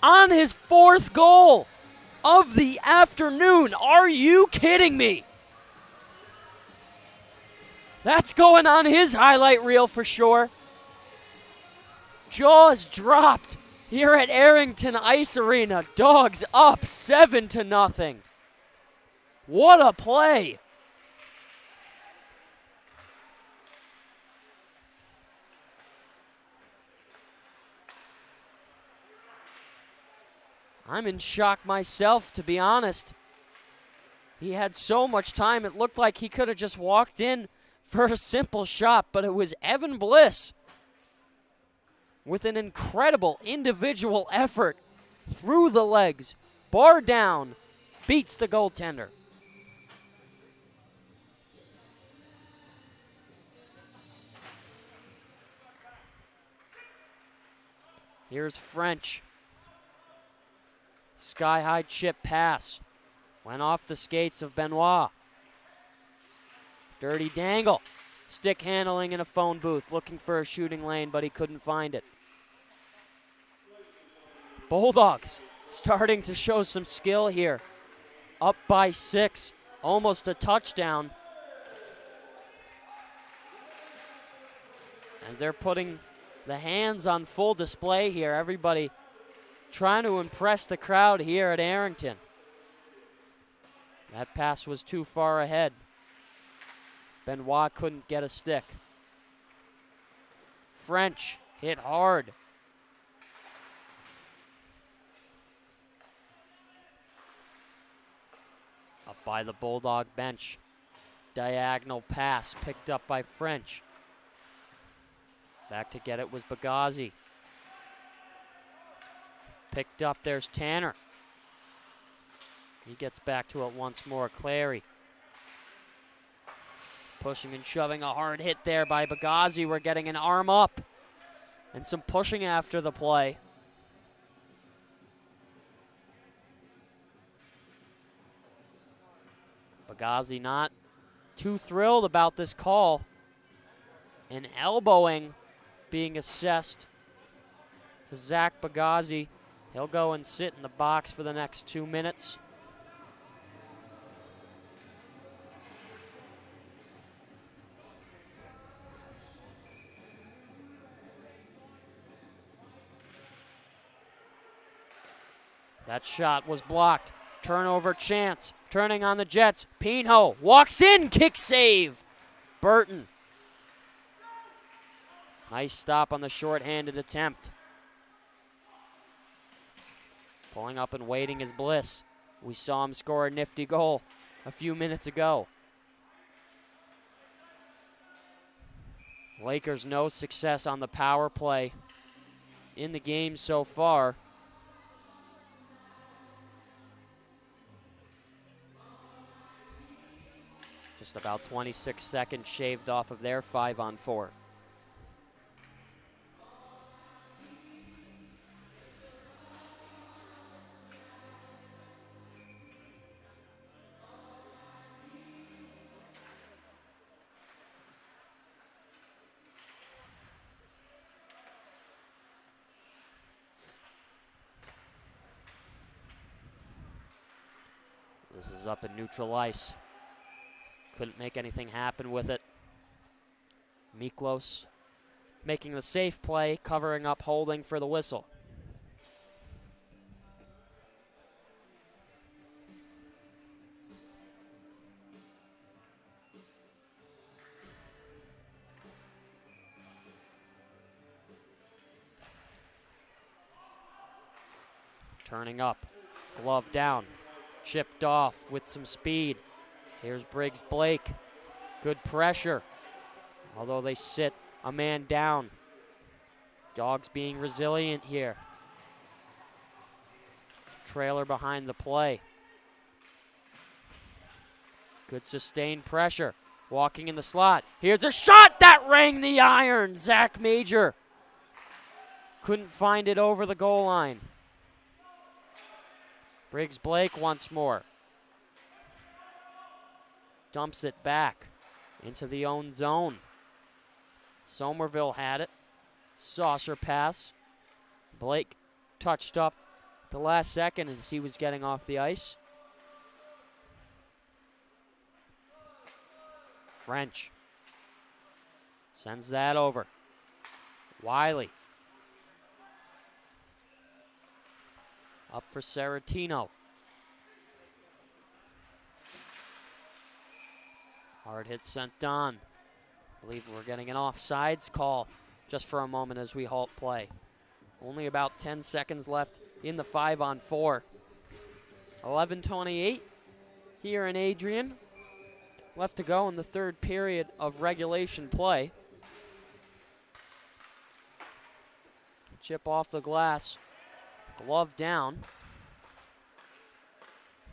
on his fourth goal of the afternoon. Are you kidding me? That's going on his highlight reel for sure. Jaws dropped here at Arrington Ice Arena. Dogs up 7-0. What a play. I'm in shock myself, to be honest. He had so much time, it looked like he could have just walked in for a simple shot, but it was Evan Bliss with an incredible individual effort through the legs, bar down, beats the goaltender. Here's French. Sky-high chip pass. Went off the skates of Benoit. Dirty dangle. Stick handling in a phone booth, looking for a shooting lane, but he couldn't find it. Bulldogs starting to show some skill here. Up by 6, almost a touchdown. As they're putting the hands on full display here. Everybody trying to impress the crowd here at Arrington. That pass was too far ahead. Benoit couldn't get a stick. French hit hard. Up by the Bulldog bench. Diagonal pass picked up by French. Back to get it was Bagazi. Picked up, there's Tanner. He gets back to it once more. Clary. Pushing and shoving, a hard hit there by Bagazi. We're getting an arm up and some pushing after the play. Bagazi not too thrilled about this call. An elbowing being assessed to Zach Bagazi. He'll go and sit in the box for the next 2 minutes. That shot was blocked. Turnover chance. Turning on the Jets. Pinho walks in. Kick save. Burton. Nice stop on the short-handed attempt. Pulling up and waiting is Bliss. We saw him score a nifty goal a few minutes ago. Lakers no success on the power play in the game so far. Just about 26 seconds shaved off of their 5-on-4. This is up in neutral ice. Couldn't make anything happen with it. Miklos making the safe play, covering up, holding for the whistle. Turning up, glove down, chipped off with some speed. Here's Briggs Blake, good pressure, although they sit a man down. Dogs being resilient here. Trailer behind the play. Good sustained pressure, walking in the slot. Here's a shot that rang the iron. Zach Major couldn't find it over the goal line. Briggs Blake once more. Dumps it back into the own zone. Somerville had it. Saucer pass. Blake touched up the last second as he was getting off the ice. French sends that over. Wiley. Up for Saratino. Hard hit sent on. I believe we're getting an offsides call just for a moment as we halt play. Only about 10 seconds left in the 5-on-4. 11:28 here in Adrian. Left to go in the third period of regulation play. Chip off the glass. Glove down.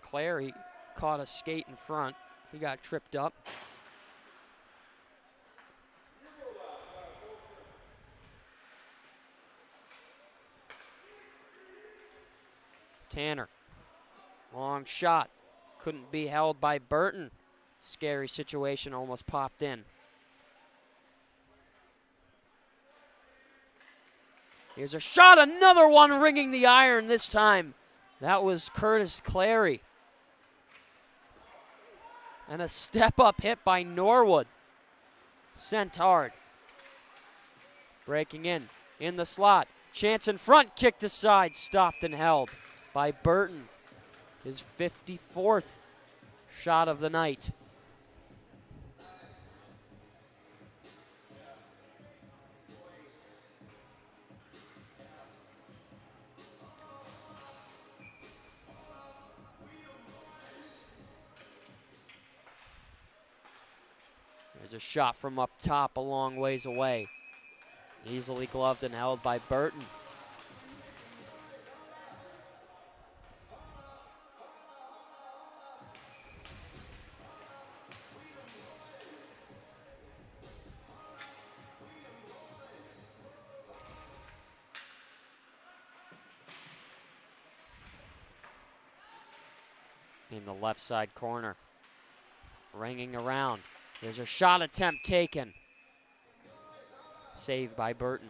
Clary caught a skate in front. He got tripped up. Tanner. Long shot. Couldn't be held by Burton. Scary situation, almost popped in. Here's a shot, another one ringing the iron this time. That was Curtis Clary. And a step-up hit by Norwood. Sent hard. Breaking in the slot. Chance in front, kicked aside, stopped and held by Burton. His 54th shot of the night. There's a shot from up top a long ways away. Easily gloved and held by Burton. In the left side corner. Ringing around. There's a shot attempt taken. Saved by Burton.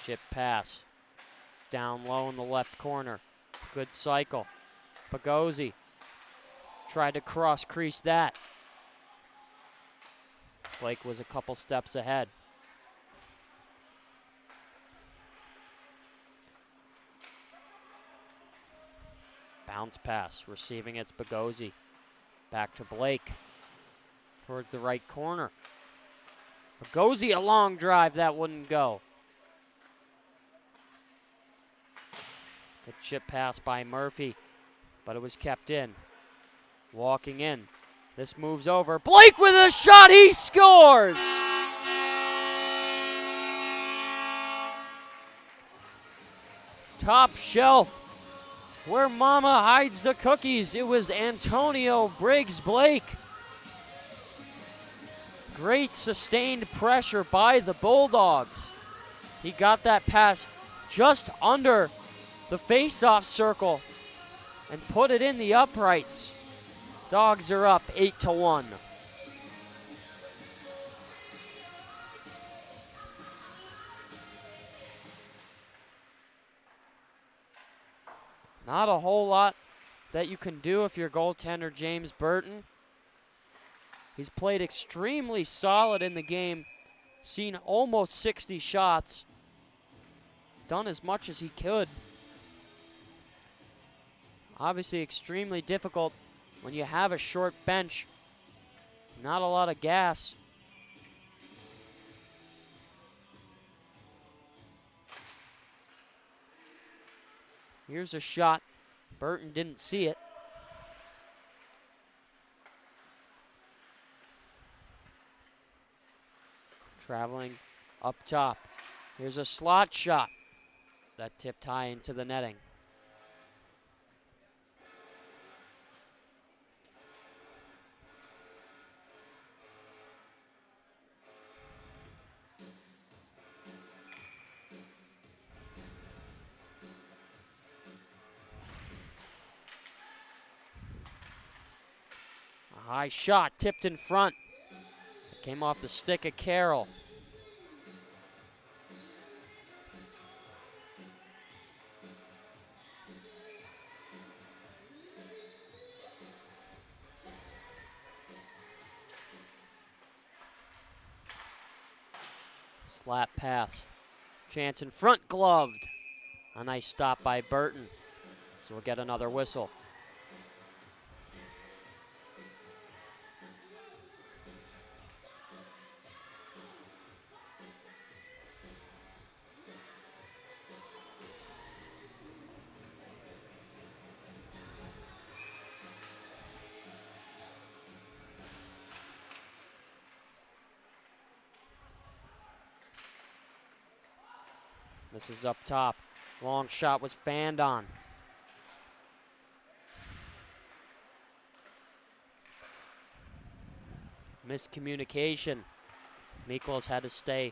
Chip pass. Down low in the left corner. Good cycle. Pagozzi tried to cross crease that. Blake was a couple steps ahead. Bounce pass. Receiving it's Pagozzi. Back to Blake. towards the right corner. Gozy, a long drive, that wouldn't go. Good chip pass by Murphy, but it was kept in. Walking in. This moves over. Blake with a shot, he scores! Top shelf, where mama hides the cookies. It was Antonio Briggs Blake. Great sustained pressure by the Bulldogs. He got that pass just under the face-off circle and put it in the uprights. Dogs are up 8-1. Not a whole lot that you can do if you're goaltender James Burton. He's played extremely solid in the game, seen almost 60 shots, done as much as he could. Obviously extremely difficult when you have a short bench, not a lot of gas. Here's a shot. Burton didn't see it. Traveling up top. Here's a slot shot that tipped high into the netting. A high shot tipped in front. It came off the stick of Carroll. Slap pass. Chance in front, gloved. A nice stop by Burton. So we'll get another whistle. This is up top. Long shot was fanned on. Miscommunication. Miklos had to stay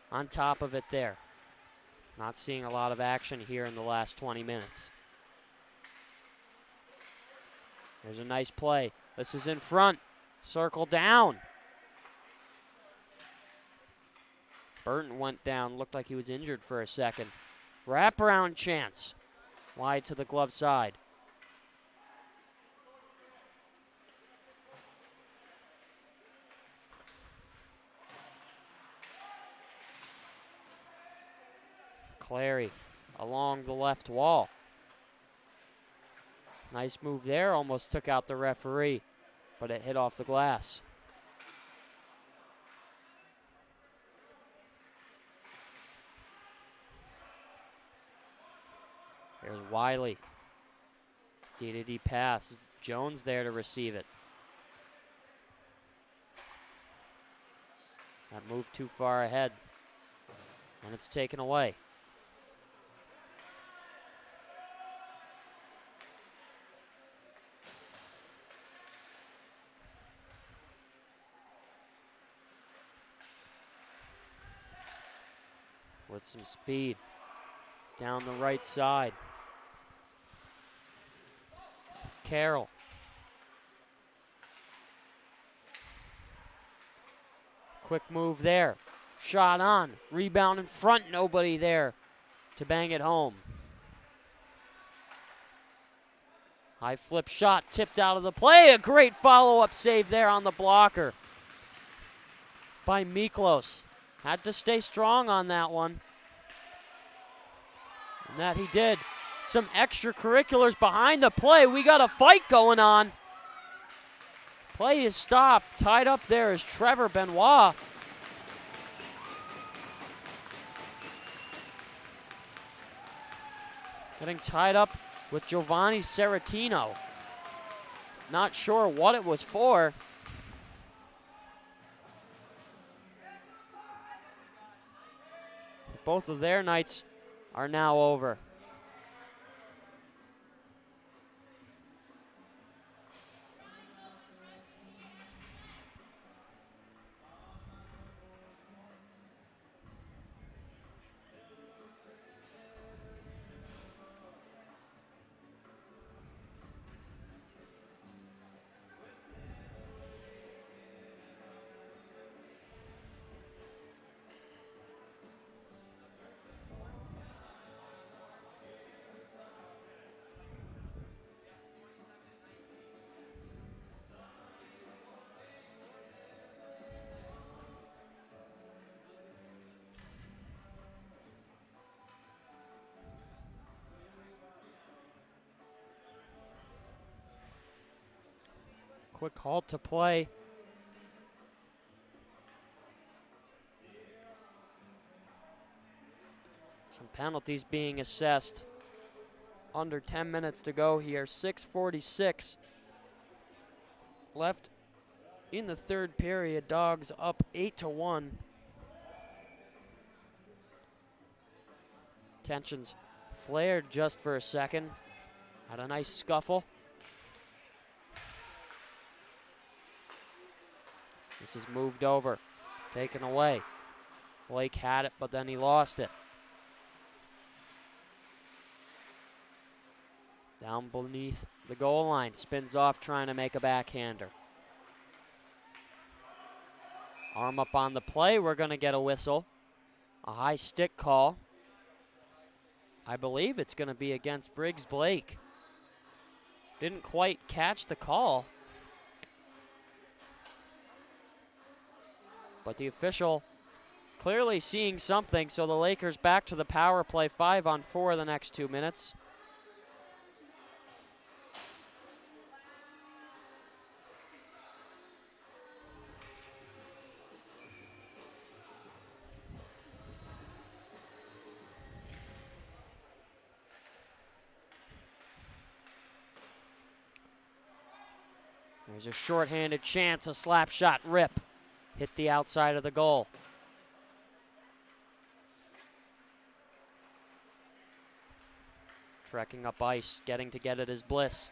on top of it there. Not seeing a lot of action here in the last 20 minutes. There's a nice play. This is in front. Circle down. Burton went down, looked like he was injured for a second. Wraparound chance. Wide to the glove side. Clary along the left wall. Nice move there, almost took out the referee, but it hit off the glass. There's Wiley. D-to-D pass. Jones there to receive it. That moved too far ahead. And it's taken away. With some speed. Down the right side. Carroll. Quick move there. Shot on. Rebound in front. Nobody there to bang it home. High flip shot tipped out of the play. A great follow-up save there on the blocker by Miklos. Had to stay strong on that one. And that he did. Some extracurriculars behind the play. We got a fight going on. Play is stopped. Tied up there is Trevor Benoit. Getting tied up with Giovanni Seratino. Not sure what it was for. Both of their nights are now over. Quick halt to play. Some penalties being assessed. Under 10 minutes to go here. 6:46 left in the third period. Dogs up 8-1. Tensions flared just for a second. Had a nice scuffle. This is moved over, taken away. Blake had it, but then he lost it. Down beneath the goal line, spins off trying to make a backhander. Arm up on the play, we're gonna get a whistle. A high stick call. I believe it's gonna be against Briggs Blake. Didn't quite catch the call. But the official clearly seeing something, so the Lakers back to the power play, 5-on-4 the next 2 minutes. There's a shorthanded chance, a slap shot rip. Hit the outside of the goal. Trekking up ice, getting to get it is Bliss.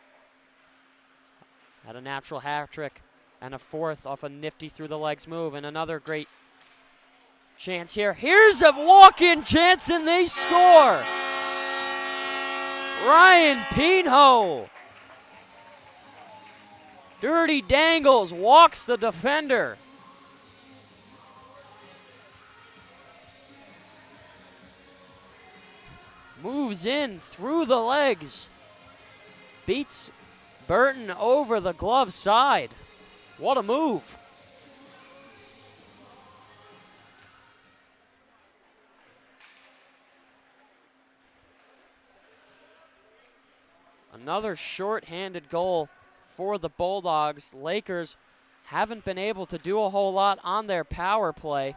Had a natural hat trick and a fourth off a nifty through the legs move, and another great chance here. Here's a walk-in chance and they score! Ryan Pinho. Dirty Dangles walks the defender. Moves in through the legs. Beats Burton over the glove side. What a move. Another short-handed goal for the Bulldogs. Lakers haven't been able to do a whole lot on their power play.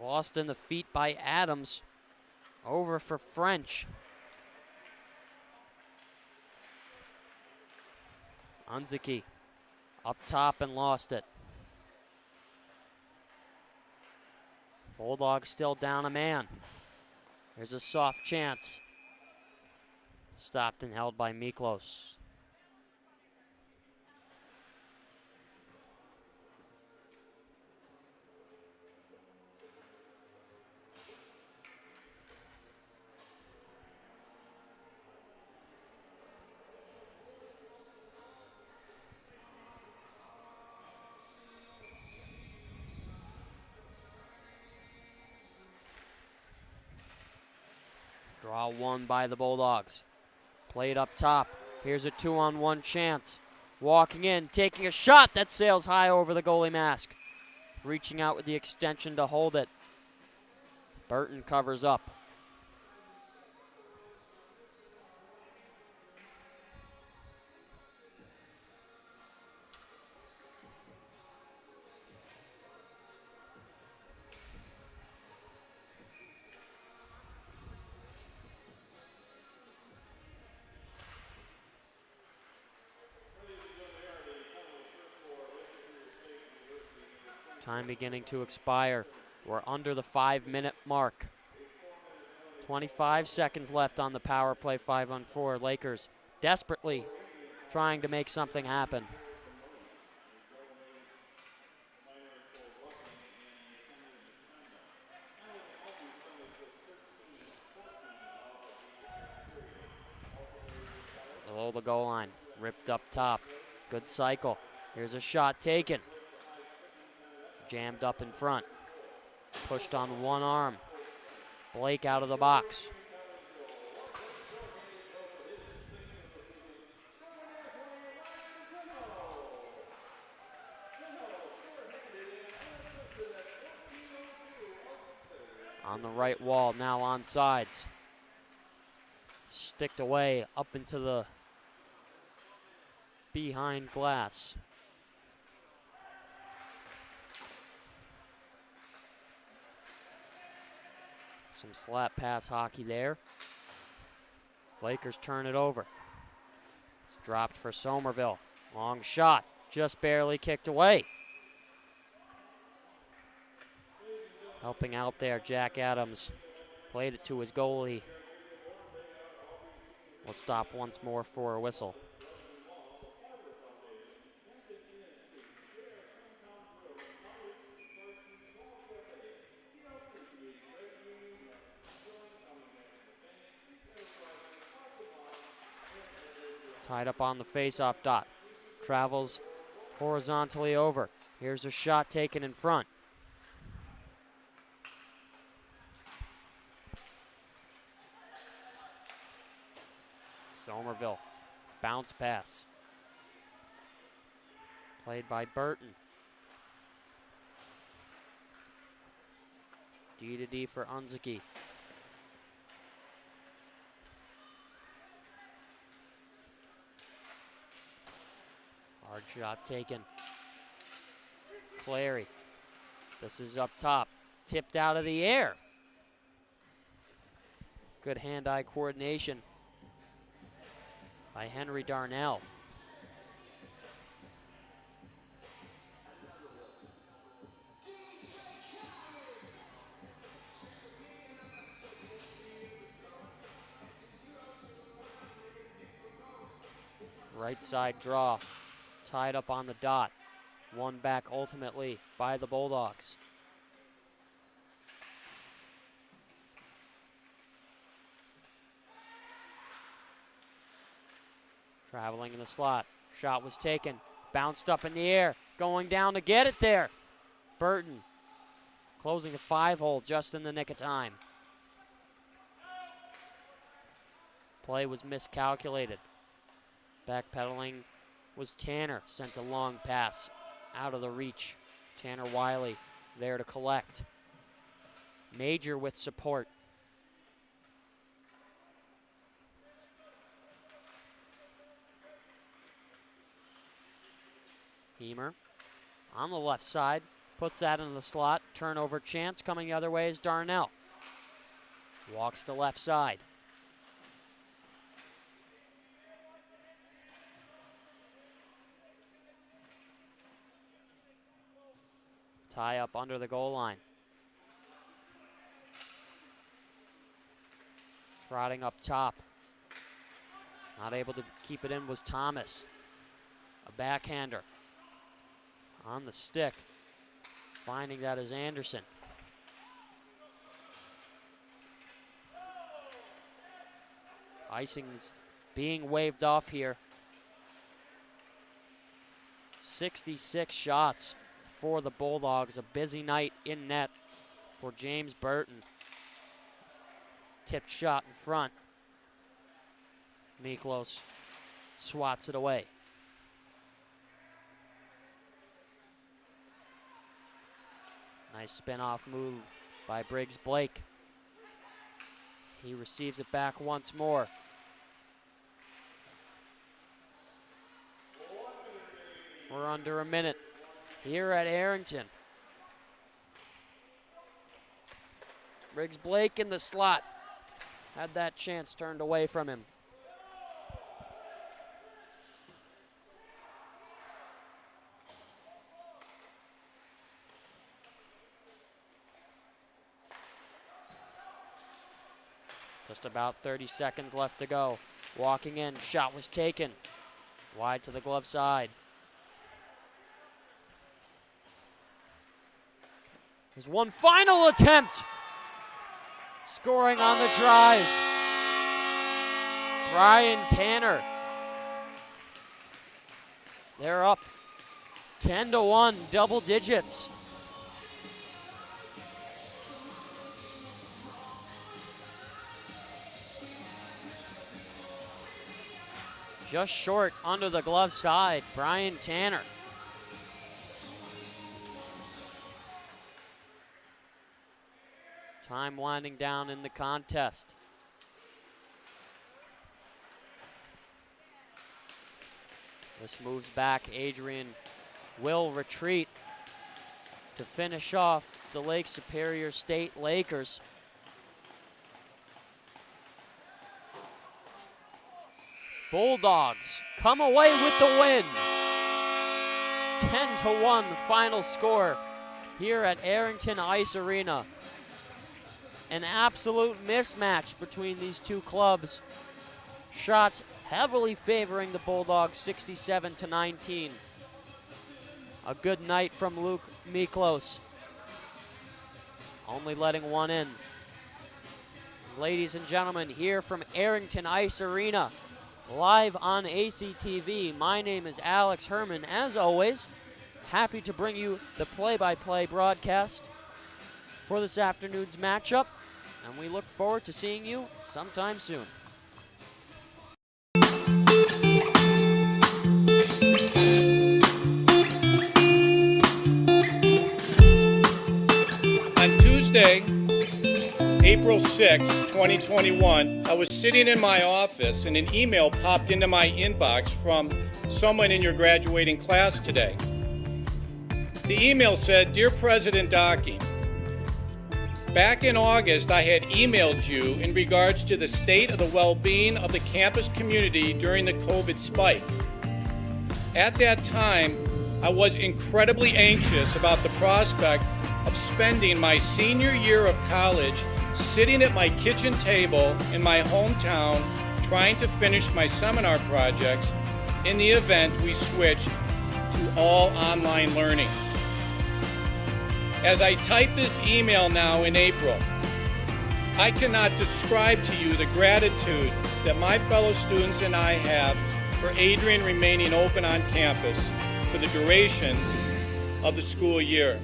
Lost in the feet by Adams. Over for French. Unziki up top and lost it. Bulldogs still down a man. There's a soft chance. Stopped and held by Miklos. Draw one by the Bulldogs. Played up top. Here's a 2-on-1 chance. Walking in, taking a shot that sails high over the goalie mask. Reaching out with the extension to hold it. Burton covers up. Time beginning to expire. We're under the 5-minute mark. 25 seconds left on the power play, 5-on-4. Lakers desperately trying to make something happen. Below the goal line, ripped up top. Good cycle. Here's a shot taken. Jammed up in front. Pushed on one arm. Blake out of the box. On the right wall, now on sides. Sticked away up into the behind glass. Some slap pass hockey there. Lakers turn it over. It's dropped for Somerville. Long shot, just barely kicked away. Helping out there, Jack Adams played it to his goalie. We'll stop once more for a whistle. Tied up on the face-off dot. Travels horizontally over. Here's a shot taken in front. Somerville. Bounce pass. Played by Burton. D to D for Unzicki. Hard shot taken. Clary. This is up top. Tipped out of the air. Good hand-eye coordination by Henry Darnell. Right side draw. Tied up on the dot. Won back ultimately by the Bulldogs. Traveling in the slot. Shot was taken. Bounced up in the air. Going down to get it there. Burton closing a 5-hole just in the nick of time. Play was miscalculated. Backpedaling was Tanner. Sent a long pass out of the reach. Tanner Wiley there to collect. Major with support. Heemer on the left side. Puts that into the slot. Turnover chance. Coming the other way is Darnell. Walks the left side. Tie up under the goal line. Trotting up top. Not able to keep it in was Thomas. A backhander. On the stick. Finding that is Anderson. Icing's being waved off here. 66 shots for the Bulldogs. A busy night in net for James Burton. Tipped shot in front. Miklos swats it away. Nice spin-off move by Briggs Blake. He receives it back once more. We're under a minute here at Arrington. Riggs Blake in the slot. Had that chance turned away from him. Just about 30 seconds left to go. Walking in, shot was taken. Wide to the glove side. There's one final attempt. Scoring on the drive. Brian Tanner. They're up 10-1, double digits. Just short under the glove side, Brian Tanner. Time winding down in the contest. This moves back. Adrian will retreat to finish off the Lake Superior State Lakers. Bulldogs come away with the win. 10-1 final score here at Arrington Ice Arena. An absolute mismatch between these two clubs. Shots heavily favoring the Bulldogs, 67-19. A good night from Luke Miklos, only letting one in. Ladies and gentlemen, here from Arrington Ice Arena, live on ACTV. My name is Alex Herman. As always, happy to bring you the play-by-play broadcast for this afternoon's matchup, and we look forward to seeing you sometime soon. On Tuesday, April 6, 2021, I was sitting in my office and an email popped into my inbox from someone in your graduating class today. The email said, "Dear President Docking, back in August, I had emailed you in regards to the state of the well-being of the campus community during the COVID spike. At that time, I was incredibly anxious about the prospect of spending my senior year of college sitting at my kitchen table in my hometown trying to finish my seminar projects in the event we switched to all online learning. As I type this email now in April, I cannot describe to you the gratitude that my fellow students and I have for Adrian remaining open on campus for the duration of the school year.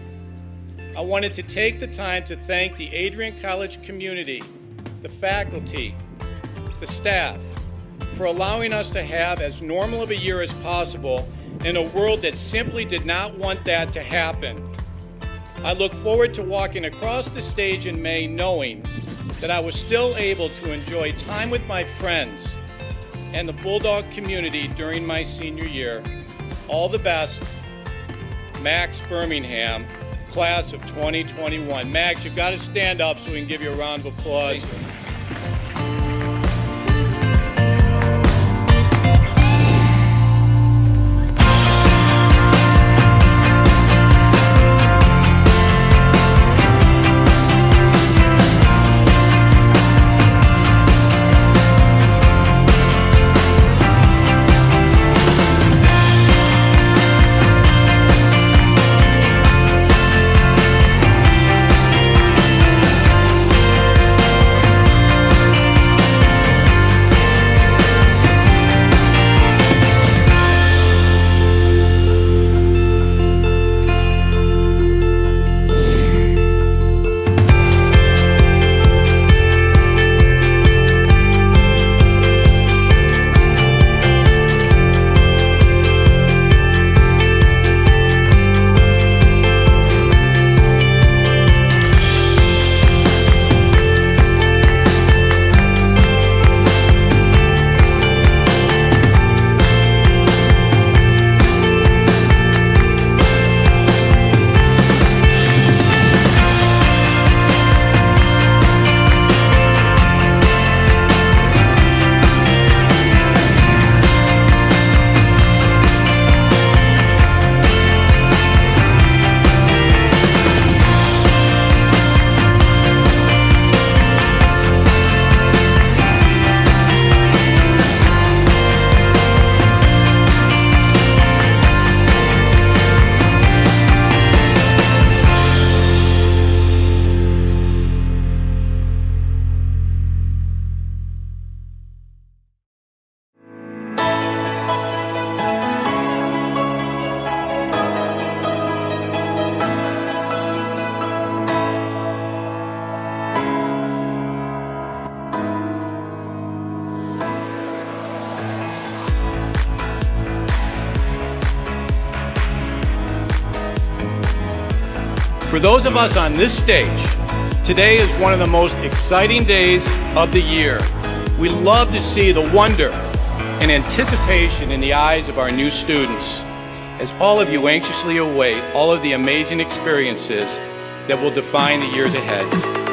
I wanted to take the time to thank the Adrian College community, the faculty, the staff, for allowing us to have as normal of a year as possible in a world that simply did not want that to happen. I look forward to walking across the stage in May knowing that I was still able to enjoy time with my friends and the Bulldog community during my senior year. All the best, Max Birmingham, class of 2021. Max, you've got to stand up so we can give you a round of applause. For those of us on this stage, today is one of the most exciting days of the year. We love to see the wonder and anticipation in the eyes of our new students, as all of you anxiously await all of the amazing experiences that will define the years ahead.